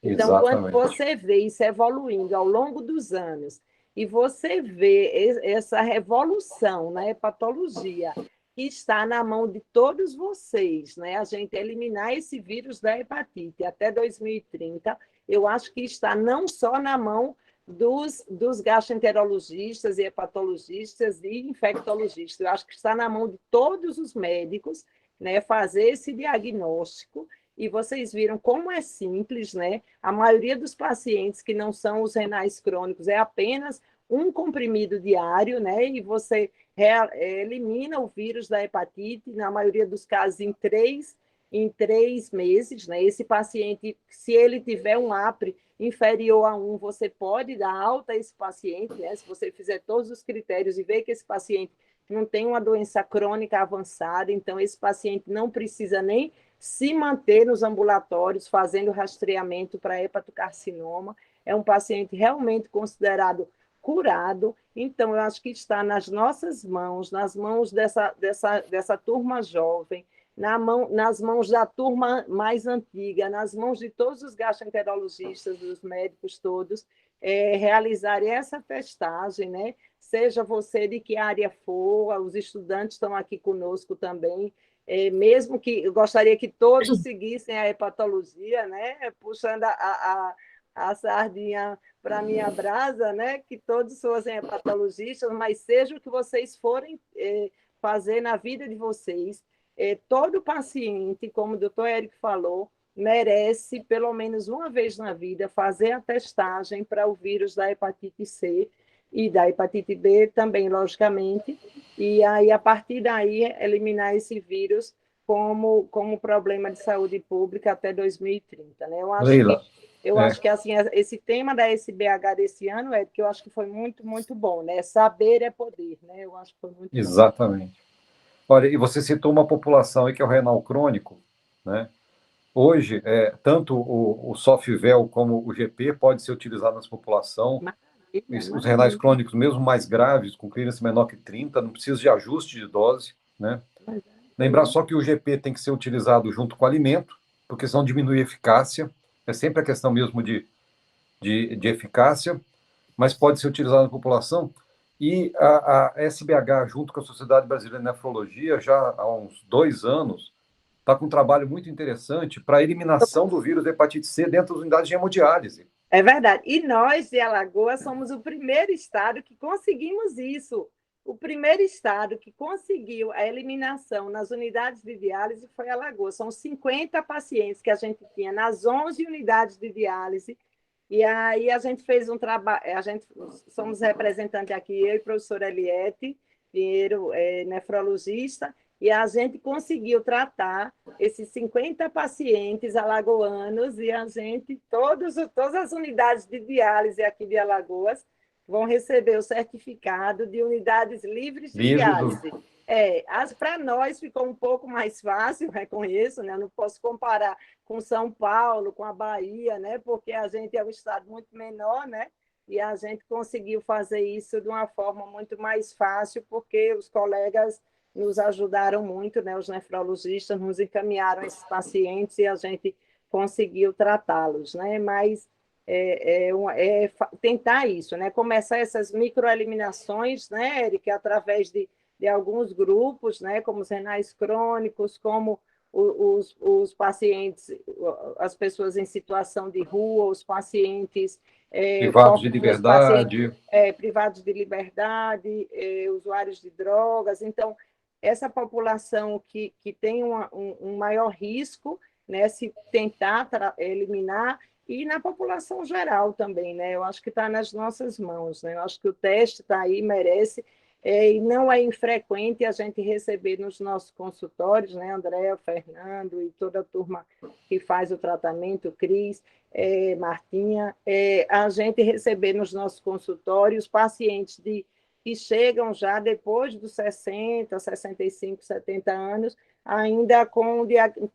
Então, Exatamente. quando você vê isso evoluindo ao longo dos anos, e você vê essa revolução na hepatologia, que está na mão de todos vocês, né? A gente eliminar esse vírus da hepatite até 2030, eu acho que está não só na mão dos gastroenterologistas e hepatologistas e infectologistas, eu acho que está na mão de todos os médicos, né, fazer esse diagnóstico. E vocês viram como é simples, né? A maioria dos pacientes que não são os renais crônicos é apenas um comprimido diário, né? E você elimina o vírus da hepatite, na maioria dos casos, em 3 em 3 meses, né? Esse paciente, se ele tiver um APRE inferior a 1, você pode dar alta a esse paciente, né? Se você fizer todos os critérios e ver que esse paciente não tem uma doença crônica avançada, então esse paciente não precisa nem se manter nos ambulatórios fazendo rastreamento para hepatocarcinoma, é um paciente realmente considerado curado, então eu acho que está nas nossas mãos, nas mãos dessa turma jovem, nas mãos da turma mais antiga, nas mãos de todos os gastroenterologistas, dos médicos todos, realizarem essa testagem, né? Seja você de que área for, os estudantes estão aqui conosco também, mesmo que eu gostaria que todos seguissem a hepatologia, né? Puxando a sardinha para a minha brasa, né? Que todos fossem hepatologistas, mas seja o que vocês forem fazer na vida de vocês, todo paciente, como o doutor Érico falou, merece, pelo menos uma vez na vida, fazer a testagem para o vírus da hepatite C e da hepatite B também, logicamente, e aí, a partir daí, eliminar esse vírus como problema de saúde pública até 2030. Né? Leila, Eu acho que assim, esse tema da SBH desse ano é que eu acho que foi muito, muito bom, né? Saber é poder, né? Eu acho que foi muito exatamente. bom. Olha, e você citou uma população aí que é o renal crônico, né? Hoje, tanto o Sofvel como o GP pode ser utilizado nessa população. Os renais crônicos, mesmo mais graves, com clearance menor que 30, não precisa de ajuste de dose, né? Lembrar só que o GP tem que ser utilizado junto com o alimento, porque senão diminui a eficácia. É sempre a questão mesmo de eficácia, mas pode ser utilizado na população. E a SBH, junto com a Sociedade Brasileira de Nefrologia, já há uns 2 anos, está com um trabalho muito interessante para a eliminação do vírus da hepatite C dentro das unidades de hemodiálise. É verdade. E nós, de Alagoas, somos o primeiro estado que conseguimos isso. O primeiro estado que conseguiu a eliminação nas unidades de diálise foi Alagoas. São 50 pacientes que a gente tinha nas 11 unidades de diálise. E aí a gente fez um trabalho, somos representantes aqui, eu e o professor Eliette Pinheiro, nefrologista, e a gente conseguiu tratar esses 50 pacientes alagoanos e a gente, todas as unidades de diálise aqui de Alagoas vão receber o certificado de unidades livres de diálise. Para nós ficou um pouco mais fácil, reconheço, né? Eu não posso comparar com São Paulo, com a Bahia, né? Porque a gente é um estado muito menor, né? E a gente conseguiu fazer isso de uma forma muito mais fácil, porque os colegas nos ajudaram muito, né? Os nefrologistas nos encaminharam esses pacientes e a gente conseguiu tratá-los, né? Mas tentar isso, né? Começar essas microeliminações, né, Eric, através de alguns grupos, né, como os renais crônicos, como os pacientes, as pessoas em situação de rua, os pacientes privados de liberdade, privados de liberdade, usuários de drogas. Então, essa população que tem um maior risco, né, se tentar eliminar, e na população geral também, né? Eu acho que está nas nossas mãos, né? Eu acho que o teste está aí, merece, e não é infrequente a gente receber nos nossos consultórios, né? André, Fernando e toda a turma que faz o tratamento, Cris, Martinha, a gente receber nos nossos consultórios pacientes que chegam já depois dos 60, 65, 70 anos, ainda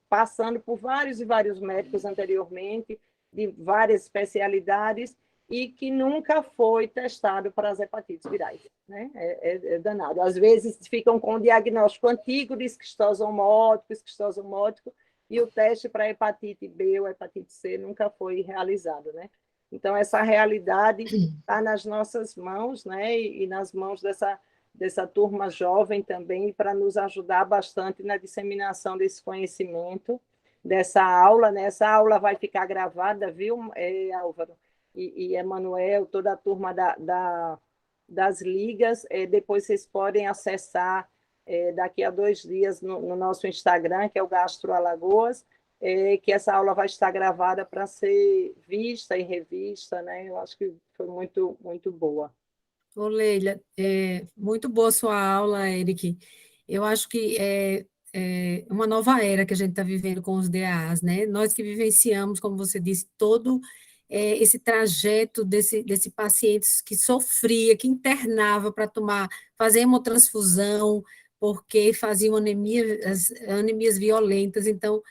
passando por vários e vários médicos anteriormente, de várias especialidades, e que nunca foi testado para as hepatites virais. Né? É danado. Às vezes ficam com o diagnóstico antigo de esquistosomótico, e o teste para hepatite B ou hepatite C nunca foi realizado. Né? Então, essa realidade está nas nossas mãos, né? E nas mãos dessa turma jovem também, para nos ajudar bastante na disseminação desse conhecimento, dessa aula, né? Essa aula vai ficar gravada, viu, Álvaro e Emanuel, toda a turma das ligas, depois vocês podem acessar daqui a 2 dias no nosso Instagram, que é o Gastro Alagoas, que essa aula vai estar gravada para ser vista e revista, né? Eu acho que foi muito, muito boa. Ô, Leila, muito boa sua aula, Eric. Eu acho que uma nova era que a gente está vivendo com os DAAs, né? Nós que vivenciamos, como você disse, todo esse trajeto desse paciente que sofria, que internava para fazer hemotransfusão, porque faziam anemias violentas. Então,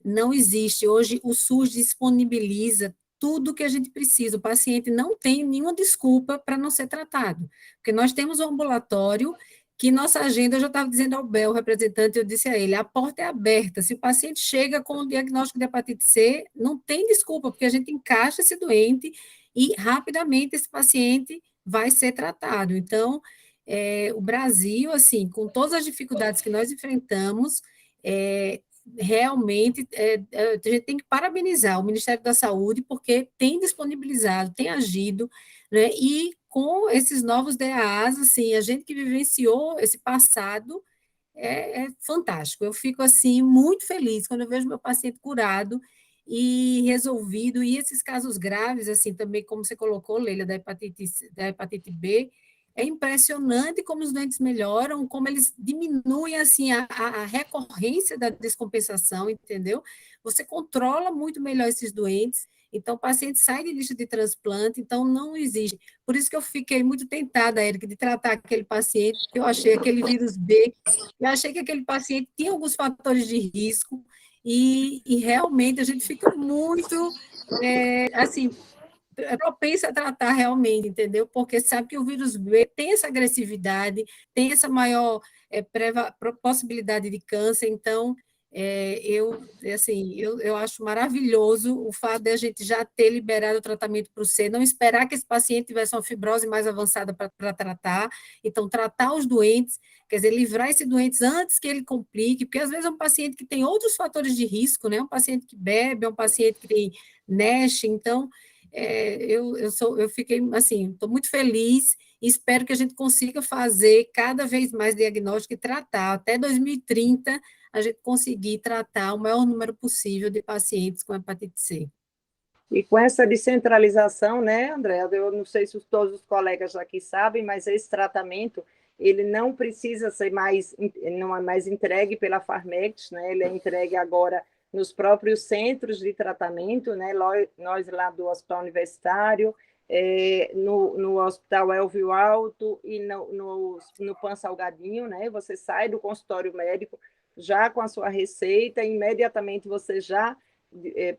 não existe. Hoje, o SUS disponibiliza tudo que a gente precisa. O paciente não tem nenhuma desculpa para não ser tratado, porque nós temos um ambulatório que nossa agenda, eu já estava dizendo ao Bel, o representante, eu disse a ele, a porta é aberta, se o paciente chega com o diagnóstico de hepatite C, não tem desculpa, porque a gente encaixa esse doente e rapidamente esse paciente vai ser tratado. Então, o Brasil, assim, com todas as dificuldades que nós enfrentamos, realmente, a gente tem que parabenizar o Ministério da Saúde, porque tem disponibilizado, tem agido, né, e com esses novos DAAs, assim, a gente que vivenciou esse passado é fantástico. Eu fico, assim, muito feliz quando eu vejo meu paciente curado e resolvido, e esses casos graves, assim, também, como você colocou, Leila, da hepatite B, é impressionante como os doentes melhoram, como eles diminuem assim, a recorrência da descompensação, entendeu? Você controla muito melhor esses doentes, então o paciente sai de lista de transplante, então não existe. Por isso que eu fiquei muito tentada, Érica, de tratar aquele paciente, que eu achei aquele vírus B, eu achei que aquele paciente tinha alguns fatores de risco, e realmente a gente fica muito, assim, propensa a tratar realmente, entendeu? Porque sabe que o vírus B tem essa agressividade, tem essa maior possibilidade de câncer, então eu acho maravilhoso o fato de a gente já ter liberado o tratamento para o C, não esperar que esse paciente tivesse uma fibrose mais avançada para tratar, então tratar os doentes, quer dizer, livrar esses doentes antes que ele complique, porque às vezes é um paciente que tem outros fatores de risco, né? Um paciente que bebe, é um paciente que tem NASH, então eu fiquei assim, estou muito feliz e espero que a gente consiga fazer cada vez mais diagnóstico e tratar. Até 2030, a gente conseguir tratar o maior número possível de pacientes com hepatite C. E com essa descentralização, né, André? Eu não sei se todos os colegas aqui sabem, mas esse tratamento ele não precisa ser não é mais entregue pela Farmex, né? Ele é entregue agora nos próprios centros de tratamento, né? Nós lá do Hospital Universitário, no Hospital Elvio Alto e no Pan Salgadinho, né? Você sai do consultório médico já com a sua receita, e imediatamente você já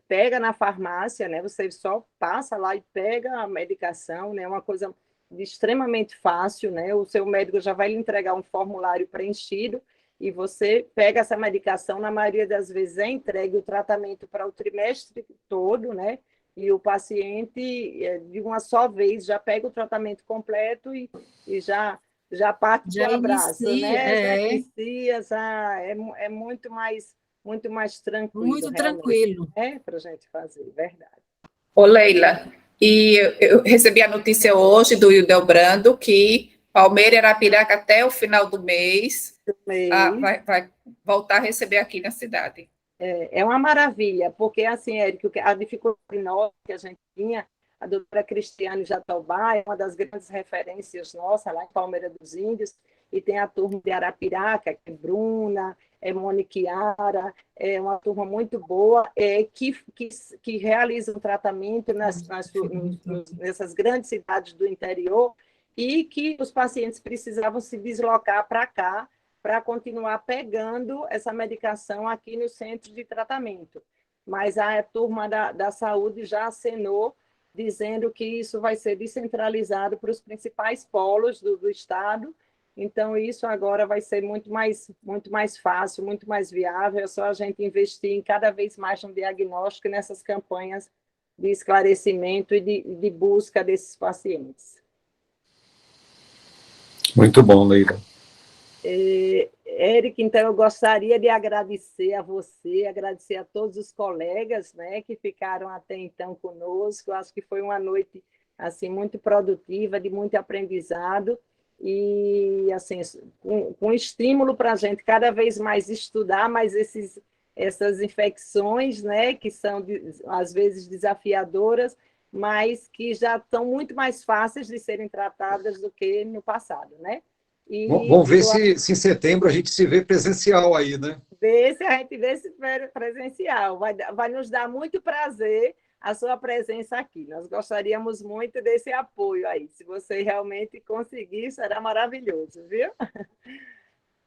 pega na farmácia, né? Você só passa lá e pega a medicação, né? Uma coisa extremamente fácil, né? O seu médico já vai lhe entregar um formulário preenchido e você pega essa medicação, na maioria das vezes é entregue o tratamento para o trimestre todo, né? E o paciente, de uma só vez, já pega o tratamento completo e já parte para o abraço, né? Já inicia, é muito mais tranquilo. Muito tranquilo. Para a gente fazer, verdade. Ô, Leila, e eu recebi a notícia hoje do Hildebrando que Palmeira e Arapiraca até o final do mês vai voltar a receber aqui na cidade. É uma maravilha, porque, assim, Érico, a dificuldade nossa que a gente tinha, a doutora Cristiane Jatobá é uma das grandes referências nossas lá em Palmeira dos Índios, e tem a turma de Arapiraca, que é Bruna, Moniquiara, é uma turma muito boa, que realiza um tratamento nessas grandes cidades do interior, e que os pacientes precisavam se deslocar para cá, para continuar pegando essa medicação aqui no centro de tratamento. Mas a turma da saúde já acenou, dizendo que isso vai ser descentralizado para os principais polos do estado. Então, isso agora vai ser muito mais fácil, muito mais viável. É só a gente investir em cada vez mais no diagnóstico e nessas campanhas de esclarecimento e de busca desses pacientes. Muito bom, Leila. Érica, então eu gostaria de agradecer a você, agradecer a todos os colegas, né, que ficaram até então conosco. Acho que foi uma noite assim muito produtiva, de muito aprendizado e assim com estímulo para a gente cada vez mais estudar mais essas infecções, né, que são às vezes desafiadoras, mas que já estão muito mais fáceis de serem tratadas do que no passado, né? Vamos ver se em setembro a gente se vê presencial aí, né? Ver se a gente vê se presencial. Vai nos dar muito prazer a sua presença aqui. Nós gostaríamos muito desse apoio aí. Se você realmente conseguir, será maravilhoso, viu?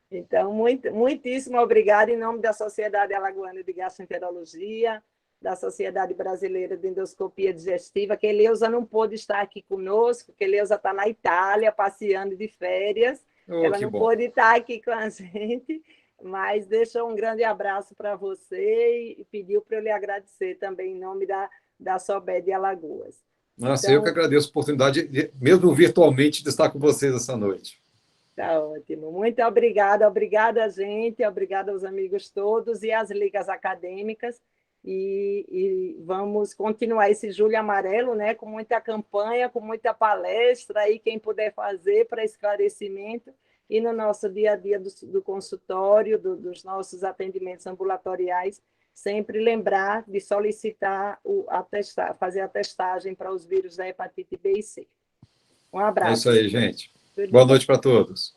Então, muitíssimo obrigada em nome da Sociedade Alagoana de Gastroenterologia, da Sociedade Brasileira de Endoscopia Digestiva, que Eleusa não pôde estar aqui conosco, que Eleusa está na Itália, passeando de férias. Ela não pôde estar aqui com a gente, mas deixou um grande abraço para você e pediu para eu lhe agradecer também em nome da SOBED de Alagoas. Nossa, eu que agradeço a oportunidade, mesmo virtualmente, de estar com vocês essa noite. Tá ótimo. Muito obrigada. Obrigada, gente. Obrigada aos amigos todos e às ligas acadêmicas. E vamos continuar esse Julho Amarelo, né, com muita campanha, com muita palestra, aí quem puder fazer para esclarecimento, e no nosso dia a dia do consultório, dos nossos atendimentos ambulatoriais, sempre lembrar de solicitar, fazer a testagem para os vírus da hepatite B e C. Um abraço. É isso aí, gente. Boa noite para todos.